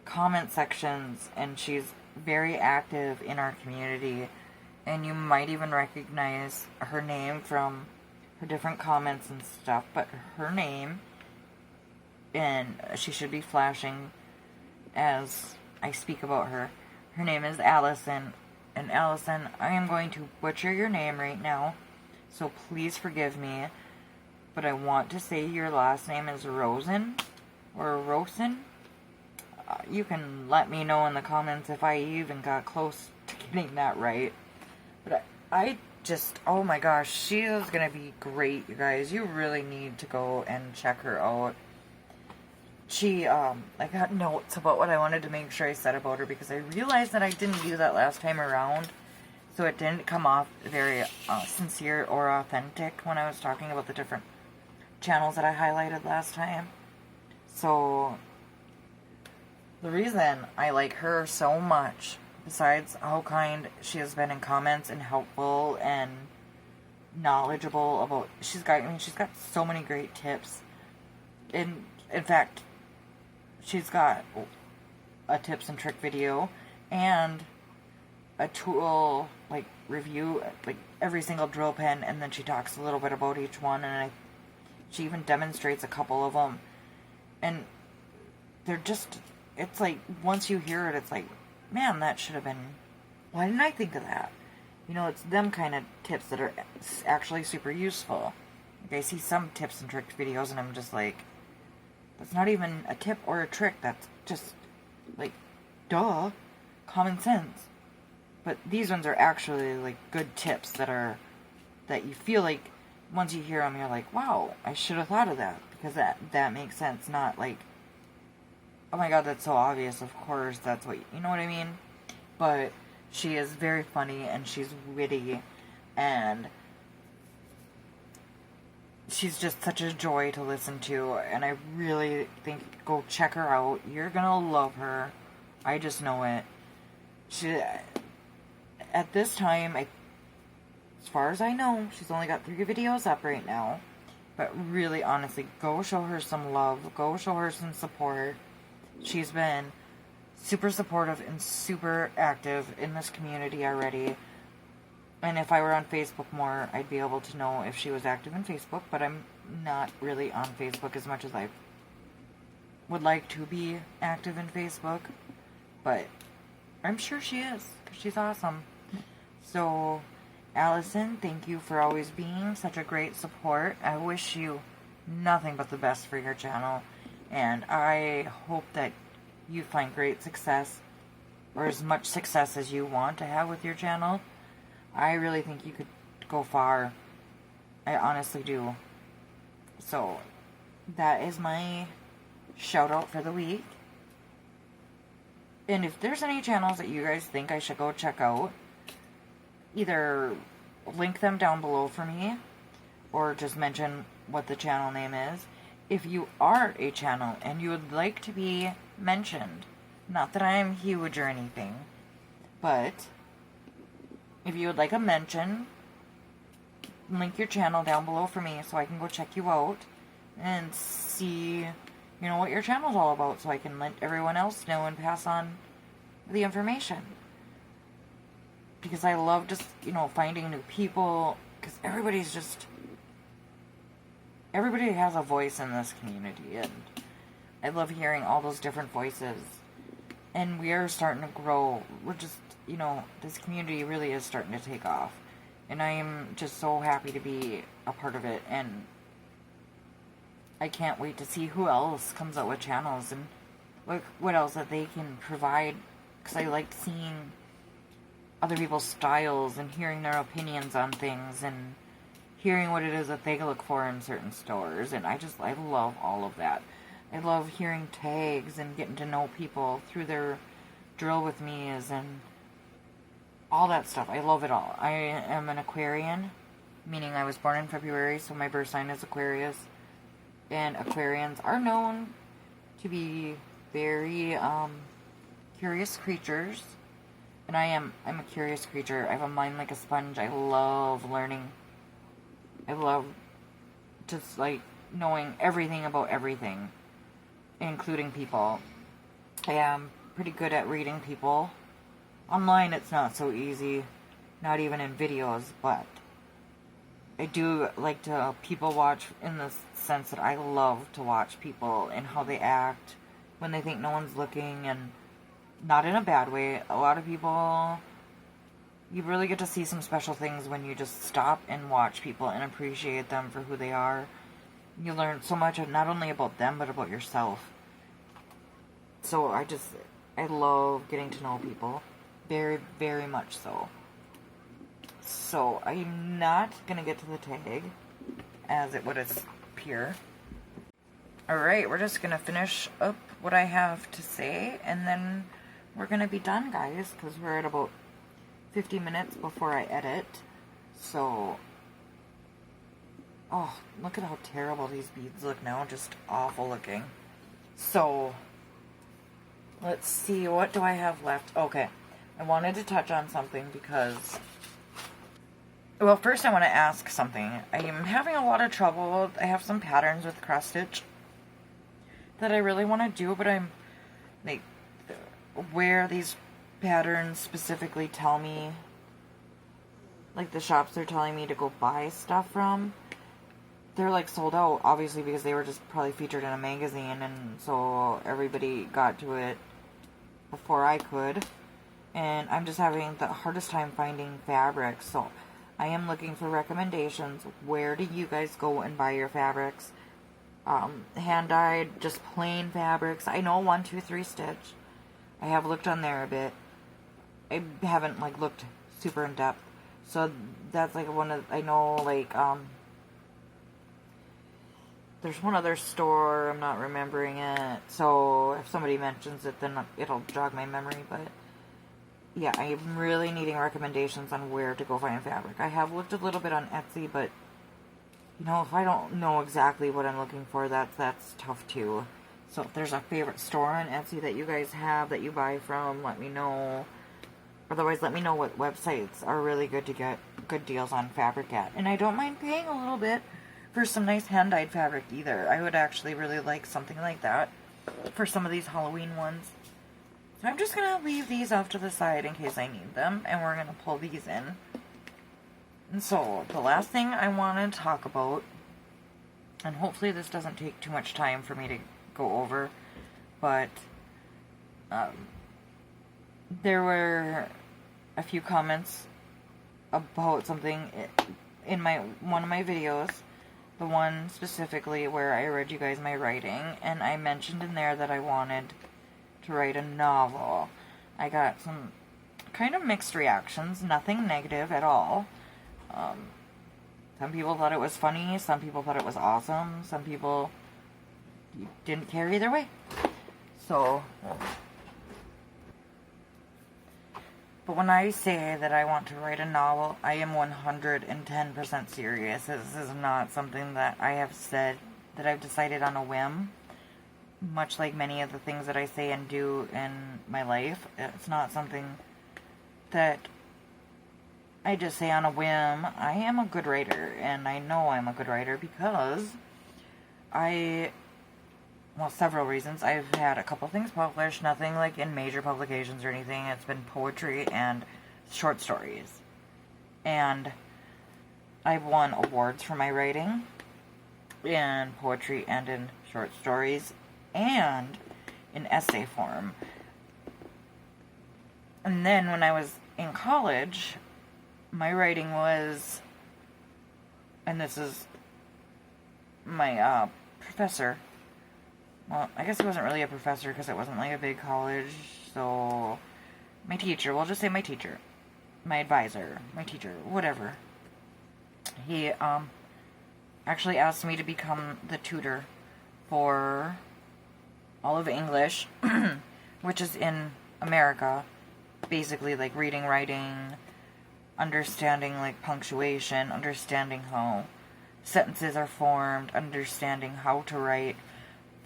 comment sections, and she's very active in our community, and you might even recognize her name from her different comments and stuff, but her name, and she should be flashing as I speak about her, her name is Allison And Allison, I am going to butcher your name right now, so please forgive me. But I want to say your last name is Rosen or Rosen. You can let me know in the comments if I even got close to getting that right. But I just, oh my gosh, she is going to be great, you guys. You really need to go and check her out. I got notes about what I wanted to make sure I said about her because I realized that I didn't do that last time around. So it didn't come off very sincere or authentic when I was talking about the different channels that I highlighted last time. So the reason I like her so much, besides how kind she has been in comments and helpful and knowledgeable about, she's got so many great tips. In fact, she's got a tips and trick video and a tool like review, like every single drill pen, and then she talks a little bit about each one, and she even demonstrates a couple of them, and they're just, it's like, once you hear it, it's like, man, that should have been, why didn't I think of that? You know, it's them kind of tips that are actually super useful. Like, I see some tips and tricks videos, and I'm just like, that's not even a tip or a trick, that's just, like, duh, common sense. But these ones are actually, like, good tips that you feel like, once you hear them, you're like, wow, I should have thought of that, because that makes sense, not like, oh my god, that's so obvious, of course, that's what, you know what I mean? But she is very funny, and she's witty, and she's just such a joy to listen to, and I really think, go check her out. You're gonna love her. I just know it. At this time, as far as I know, she's only got 3 videos up right now. But really, honestly, go show her some love. Go show her some support. She's been super supportive and super active in this community already. And if I were on Facebook more, I'd be able to know if she was active in Facebook. But I'm not really on Facebook as much as I would like to be active in Facebook. But I'm sure she is, because she's awesome. So, Allison, thank you for always being such a great support. I wish you nothing but the best for your channel. And I hope that you find great success, or as much success as you want to have with your channel. I really think you could go far. I honestly do. So, that is my shout out for the week. And if there's any channels that you guys think I should go check out, either link them down below for me, or just mention what the channel name is. If you are a channel and you would like to be mentioned, not that I'm huge or anything, but if you would like a mention, link your channel down below for me so I can go check you out and see, you know, what your channel's all about, so I can let everyone else know and pass on the information. Because I love just, you know, finding new people, because everybody has a voice in this community, and I love hearing all those different voices. And we are starting to grow. We're just, you know, this community really is starting to take off. And I am just so happy to be a part of it. And I can't wait to see who else comes out with channels and what else that they can provide. Because I like seeing other people's styles and hearing their opinions on things and hearing what it is that they look for in certain stores. And I love all of that. I love hearing tags and getting to know people through their drill with me's and all that stuff. I love it all. I am an Aquarian, meaning I was born in February, so my birth sign is Aquarius. And Aquarians are known to be very curious creatures. And I'm a curious creature. I have a mind like a sponge. I love learning. I love just like knowing everything about everything, including people. I am pretty good at reading people. Online it's not so easy, not even in videos, but I do like to people watch in the sense that I love to watch people and how they act when they think no one's looking, and not in a bad way. A lot of people you really get to see some special things when you just stop and watch people and appreciate them for who they are. You learn so much, not only about them, but about yourself. So I love getting to know people. Very, very much so. So I'm not going to get to the tag as it would appear. Alright, we're just going to finish up what I have to say, and then we're going to be done, guys, because we're at about 50 minutes before I edit. So, oh, look at how terrible these beads look now. Just awful looking. So, let's see, what do I have left? Okay, I wanted to touch on something because, well, first I want to ask something. I am having a lot of trouble. I have some patterns with cross stitch that I really want to do, but I'm, like, where these patterns specifically tell me, like the shops they're telling me to go buy stuff from, they're like sold out, obviously, because they were just probably featured in a magazine, and so everybody got to it before I could, and I'm just having the hardest time finding fabrics. So I am looking for recommendations. Where do you guys go and buy your fabrics? Hand-dyed, just plain fabrics. I know 1, 2, 3 stitch. I have looked on there a bit. I haven't, like, looked super in depth. So that's, like, one of, I know, like, there's one other store, I'm not remembering it. So if somebody mentions it, then it'll jog my memory. But yeah, I'm really needing recommendations on where to go find fabric. I have looked a little bit on Etsy, but you know, if I don't know exactly what I'm looking for, that's tough too. So if there's a favorite store on Etsy that you guys have that you buy from, let me know. Otherwise, let me know what websites are really good to get good deals on fabric at. And I don't mind paying a little bit for some nice hand-dyed fabric either. I would actually really like something like that for some of these Halloween ones. So I'm just going to leave these off to the side in case I need them. And we're going to pull these in. And so, the last thing I want to talk about, and hopefully this doesn't take too much time for me to go over, but there were a few comments about something in one of my videos, the one specifically where I read you guys my writing, and I mentioned in there that I wanted to write a novel. I got some kind of mixed reactions, nothing negative at all. Some people thought it was funny, some people thought it was awesome, some people didn't care either way. So, but when I say that I want to write a novel, I am 110% serious. This is not something that I have said, that I've decided on a whim. Much like many of the things that I say and do in my life, it's not something that I just say on a whim. I am a good writer, and I know I'm a good writer because well, several reasons. I've had a couple things published, nothing like in major publications or anything. It's been poetry and short stories. And I've won awards for my writing in poetry and in short stories and in essay form. And then when I was in college, my writing was, and this is my professor, well, I guess he wasn't really a professor because it wasn't like a big college, so my teacher, we'll just say my teacher, my advisor, my teacher, whatever, he actually asked me to become the tutor for all of English, which is in America, basically like reading, writing, understanding like punctuation, understanding how sentences are formed, understanding how to write,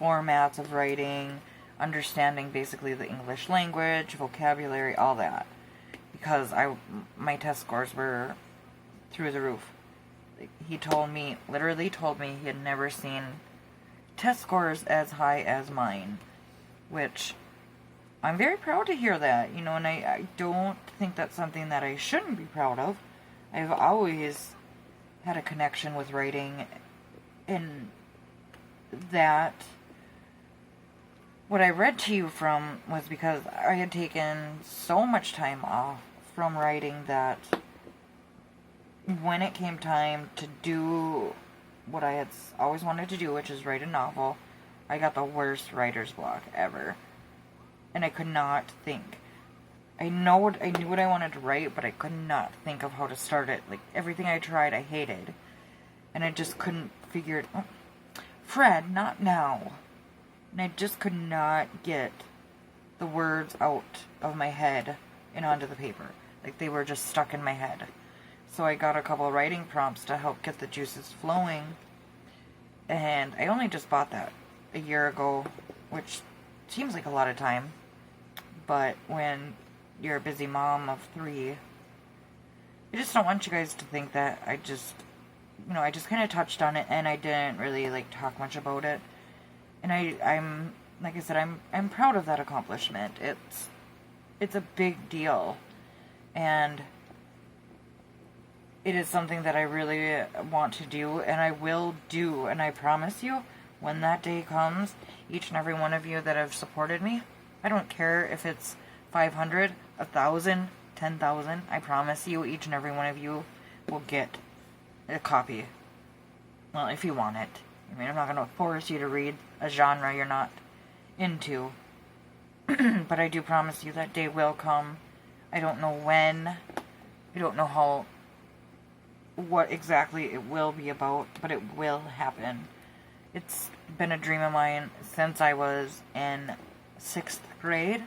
formats of writing, understanding basically the English language, vocabulary, all that. Because my test scores were through the roof. He literally told me he had never seen test scores as high as mine, which I'm very proud to hear that, and I don't think that's something that I shouldn't be proud of. I've always had a connection with writing, and that what I read to you from was because I had taken so much time off from writing that when it came time to do what I had always wanted to do, which is write a novel, I got the worst writer's block ever. And I could not think. I knew what I wanted to write, but I could not think of how to start it. Like, everything I tried, I hated. And I just couldn't figure it out. Fred, not now. And I just could not get the words out of my head and onto the paper. Like, they were just stuck in my head. So I got a couple of writing prompts to help get the juices flowing. And I only just bought that a year ago, which seems like a lot of time. But when you're a busy mom of 3, I just don't want you guys to think that I just kind of touched on it and I didn't really, like, talk much about it. And I'm like I said, I'm proud of that accomplishment. It's a big deal. And it is something that I really want to do, and I will do. And I promise you, when that day comes, each and every one of you that have supported me, I don't care if it's 500, 1,000, 10,000, I promise you, each and every one of you will get a copy. Well, if you want it. I mean, I'm not going to force you to read a genre you're not into. But I do promise you that day will come. I don't know when. I don't know what exactly it will be about, but it will happen. It's been a dream of mine since I was in 6th grade,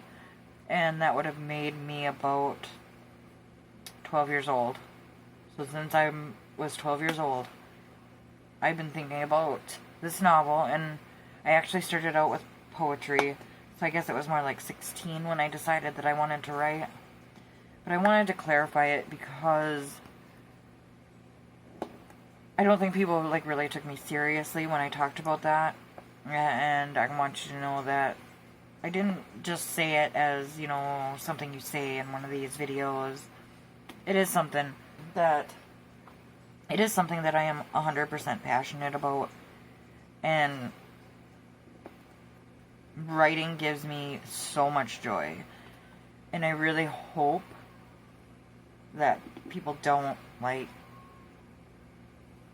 and that would have made me about 12 years old. So since I was 12 years old, I've been thinking about this novel, and I actually started out with poetry, so I guess it was more like 16 when I decided that I wanted to write. But I wanted to clarify it because I don't think people, like, really took me seriously when I talked about that. And I want you to know that I didn't just say it as, something you say in one of these videos. It is something that I am 100% passionate about. And writing gives me so much joy. And I really hope that people don't, like,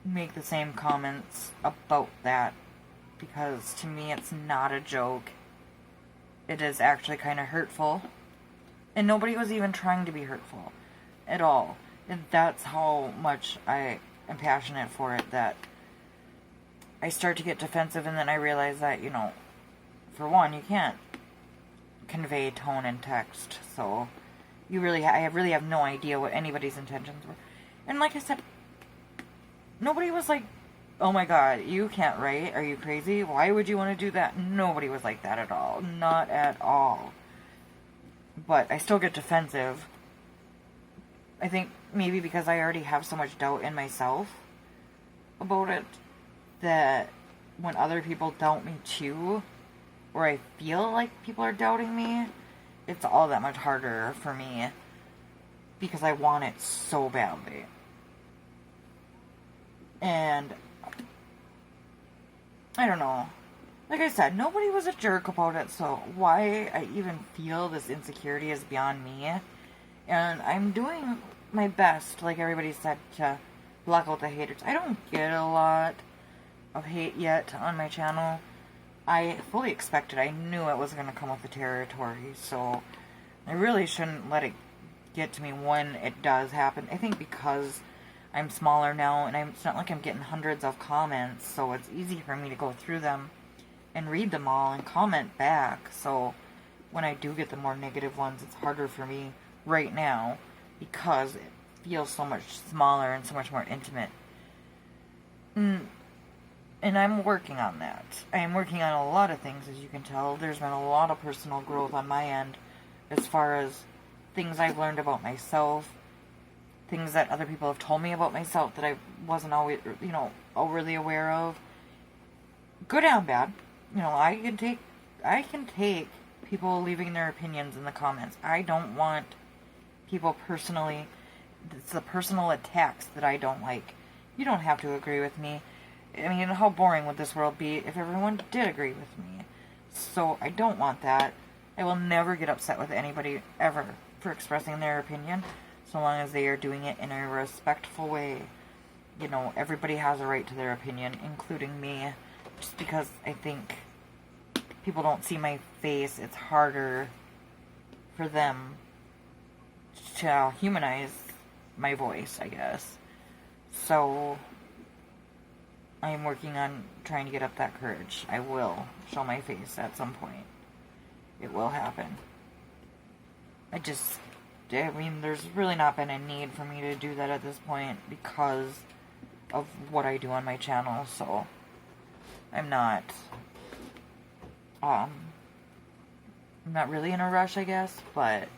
make the same comments about that, because to me it's not a joke. It is actually kind of hurtful, and nobody was even trying to be hurtful at all. And that's how much I am passionate for it, that I start to get defensive, and then I realize that, for one, you can't convey tone in text, so I really have no idea what anybody's intentions were. And like I said, nobody was like, oh my god, you can't write, are you crazy? Why would you want to do that? Nobody was like that at all. Not at all. But I still get defensive. I think maybe because I already have so much doubt in myself about it, that when other people doubt me too, or I feel like people are doubting me, it's all that much harder for me, because I want it so badly. And I don't know. Like I said, nobody was a jerk about it, so why I even feel this insecurity is beyond me. And I'm doing my best, like everybody said, to block out the haters. I don't get a lot of hate yet on my channel. I fully expected. I knew it was going to come with the territory, so I really shouldn't let it get to me when it does happen. I think because I'm smaller now, and it's not like I'm getting hundreds of comments, so it's easy for me to go through them and read them all and comment back. So when I do get the more negative ones, it's harder for me right now because it feels so much smaller and so much more intimate. And I'm working on that. I am working on a lot of things, as you can tell. There's been a lot of personal growth on my end as far as things I've learned about myself, things that other people have told me about myself that I wasn't always, overly aware of. Good and bad. I can take people leaving their opinions in the comments. I don't want people personally, it's the personal attacks that I don't like. You don't have to agree with me. I mean, how boring would this world be if everyone did agree with me? So I don't want that. I will never get upset with anybody, ever. for expressing their opinion, so long as they are doing it in a respectful way. You know, everybody has a right to their opinion, including me. Just because I think people don't see my face, it's harder for them to humanize my voice, I guess. So I'm working on trying to get up that courage. I will show my face at some point. It will happen. I mean, there's really not been a need for me to do that at this point because of what I do on my channel, so I'm not really in a rush, I guess, but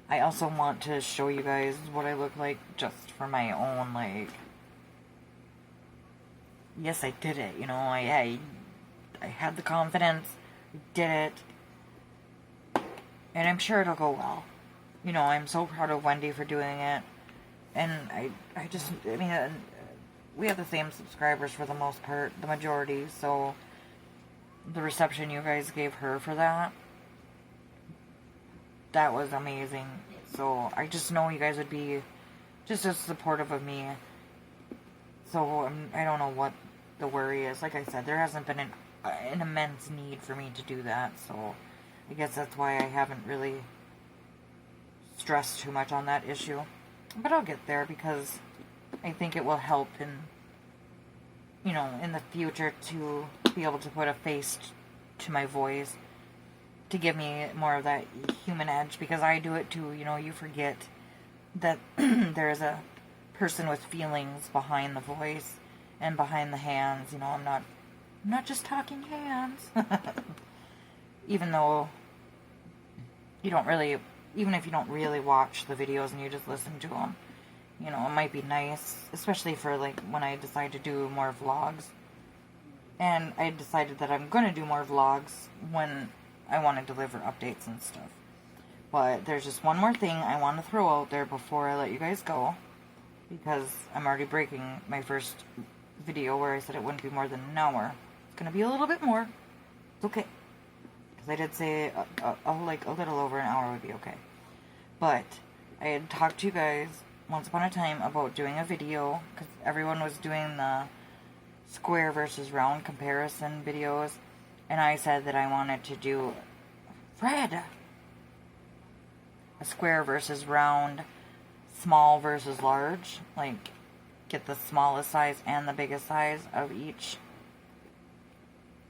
I also want to show you guys what I look like just for my own, like, yes, I did it, you know, I had the confidence, I did it, and I'm sure it'll go well. You know, I'm so proud of Wendy for doing it, and I mean, we have the same subscribers for the most part, the majority, so the reception you guys gave her for that was amazing. So I just know you guys would be just as supportive of me. So I don't know what the worry is. Like I said, there hasn't been an immense need for me to do that, so I guess that's why I haven't really stressed too much on that issue. But I'll get there because I think it will help in, you know, in the future to be able to put a face to my voice, to give me more of that human edge, because I do it too. You know, you forget that there is a person with feelings behind the voice and behind the hands. You know, I'm not just talking hands. Even though you don't really, even if you don't really watch the videos and you just listen to them, you know, it might be nice, especially for, like, when I decide to do more vlogs. And I decided that I'm going to do more vlogs when I want to deliver updates and stuff. But there's just one more thing I want to throw out there before I let you guys go, because I'm already breaking my first video where I said it wouldn't be more than an hour. It's going to be a little bit more. It's okay. Because I did say like a little over an hour would be okay. But I had talked to you guys once upon a time about doing a video, because everyone was doing the square versus round comparison videos, and I said that I wanted to do a square versus round, small versus large, like get the smallest size and the biggest size of each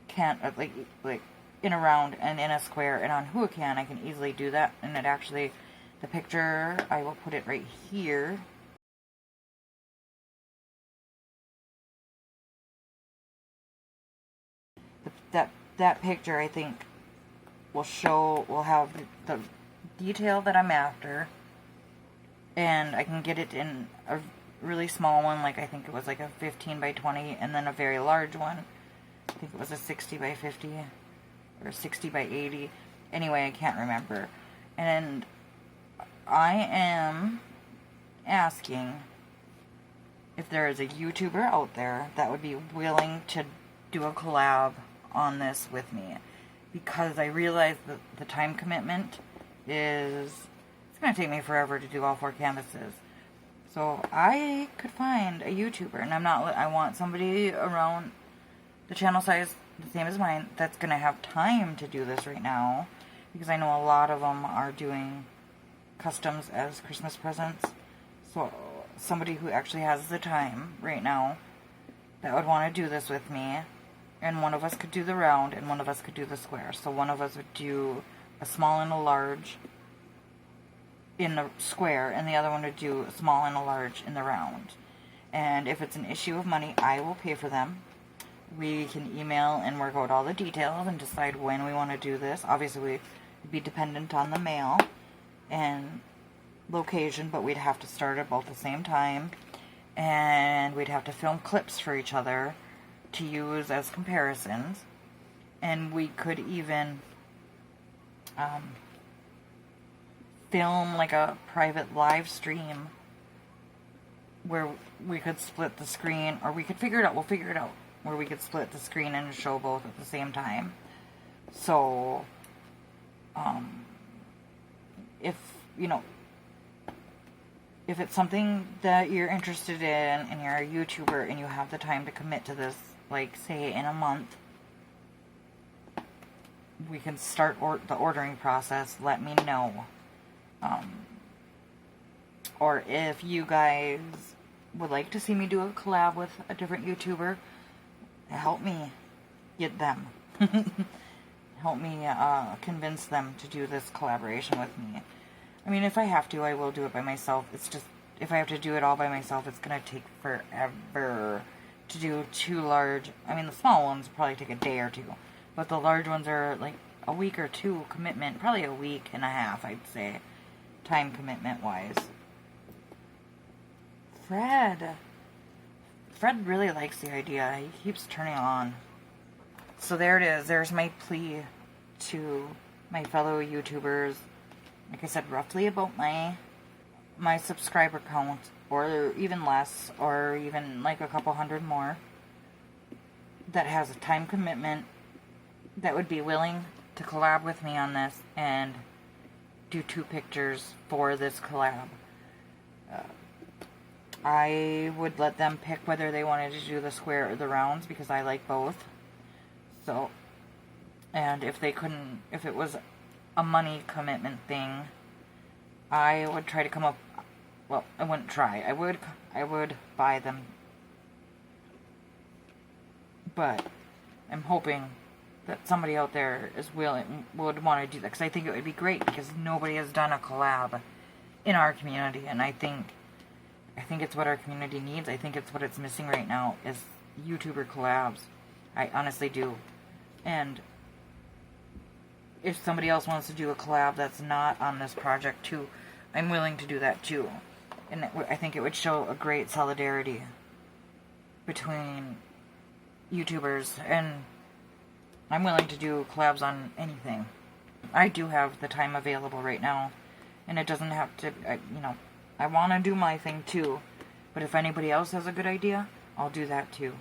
can, like in a round and in a square, and on Who Can I can easily do that. And it actually, the picture, I will put it right here. That picture, I think, will have the detail that I'm after, and I can get it in a really small one, like I think it was like a 15 by 20, and then a very large one. I think it was a 60 by 50 or 60 by 80. Anyway, I can't remember. And I am asking if there is a YouTuber out there that would be willing to do a collab on this with me, because I realize that the time commitment it's going to take me forever to do all 4 canvases. So I could find a YouTuber, and I want somebody around the channel size the same as mine that's going to have time to do this right now, because I know a lot of them are doing customs as Christmas presents. So somebody who actually has the time right now that would want to do this with me, and one of us could do the round and one of us could do the square. So one of us would do a small and a large in the square, and the other one would do a small and a large in the round. And if it's an issue of money, I will pay for them. We can email and work out all the details and decide when we want to do this. Obviously, we'd be dependent on the mail and location, but we'd have to start at both the same time, and we'd have to film clips for each other to use as comparisons, and we could even film like a private live stream where we could split the screen, or we could figure it out, we'll figure it out, where we could split the screen and show both at the same time. So if you know, if it's something that you're interested in and you're a YouTuber and you have the time to commit to this, like, say, in a month, we can start the ordering process. Let me know. Or if you guys would like to see me do a collab with a different YouTuber, help me get them. Help me convince them to do this collaboration with me. I mean, if I have to, I will do it by myself. It's just, if I have to do it all by myself, it's going to take forever to do too large. I mean, the small ones probably take a day or two. But the large ones are like a week or two commitment. Probably a week and a half, I'd say. Time commitment wise. Fred really likes the idea. He keeps turning on. So there it is. There's my plea to my fellow YouTubers. Like I said, roughly about my subscriber count, or even less, or even like a couple hundred more, that has a time commitment, that would be willing to collab with me on this and do 2 pictures for this collab. I would let them pick whether they wanted to do the square or the rounds, because I like both. So, and if it was a money commitment thing, I would try to come up, well, I wouldn't try, I would buy them. But I'm hoping that somebody out there would want to do that, because I think it would be great, because nobody has done a collab in our community, and I think it's what our community needs. I think it's what it's missing right now, is YouTuber collabs. I honestly do. And if somebody else wants to do a collab that's not on this project too, I'm willing to do that too. And I think it would show a great solidarity between YouTubers, and I'm willing to do collabs on anything. I do have the time available right now, and it doesn't have to, you know, I want to do my thing too, but if anybody else has a good idea, I'll do that too.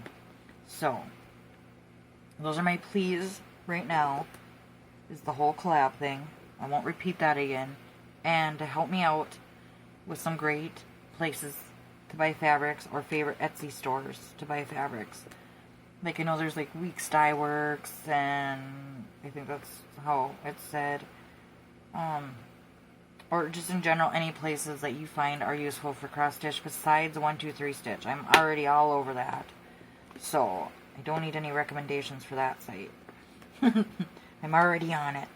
So, those are my pleas right now, is the whole collab thing. I won't repeat that again. And to help me out with some great places to buy fabrics, or favorite Etsy stores to buy fabrics. Like, I know there's like Weeks Dye Works, and I think that's how it's said. Or just in general, any places that you find are useful for cross stitch besides 1-2-3 stitch. I'm already all over that. So, I don't need any recommendations for that site. I'm already on it.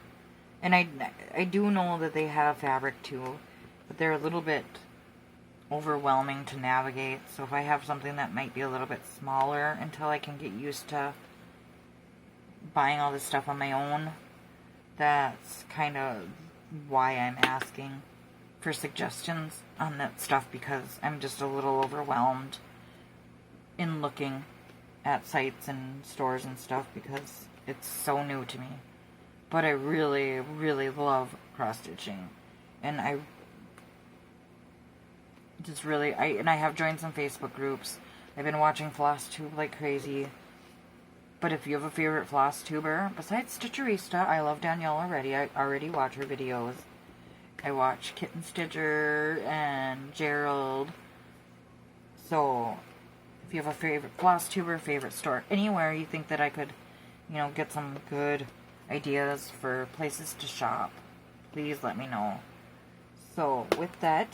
And I do know that they have fabric too, but they're a little bit overwhelming to navigate. So if I have something that might be a little bit smaller until I can get used to buying all this stuff on my own, that's kind of why I'm asking for suggestions on that stuff, because I'm just a little overwhelmed in looking at sites and stores and stuff, because it's so new to me. But I really, really love cross-stitching, and I have joined some Facebook groups. I've been watching FlossTube like crazy. But if you have a favorite floss tuber, besides Stitcherista, I love Danielle already. I already watch her videos. I watch Kitten Stitcher and Gerald. So, if you have a favorite floss tuber, favorite store, anywhere you think that I could, you know, get some good ideas for places to shop, please let me know. So, with that,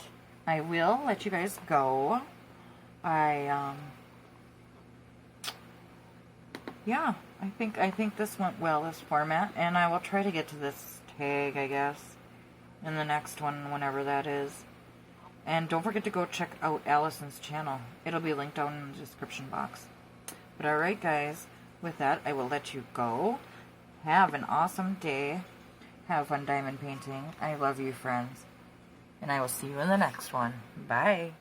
I will let you guys go. Yeah, I think this went well, this format, and I will try to get to this tag, I guess, in the next one, whenever that is. And don't forget to go check out Allison's channel. It'll be linked down in the description box. But alright guys, with that, I will let you go. Have an awesome day. Have fun diamond painting. I love you, friends. And I will see you in the next one. Bye.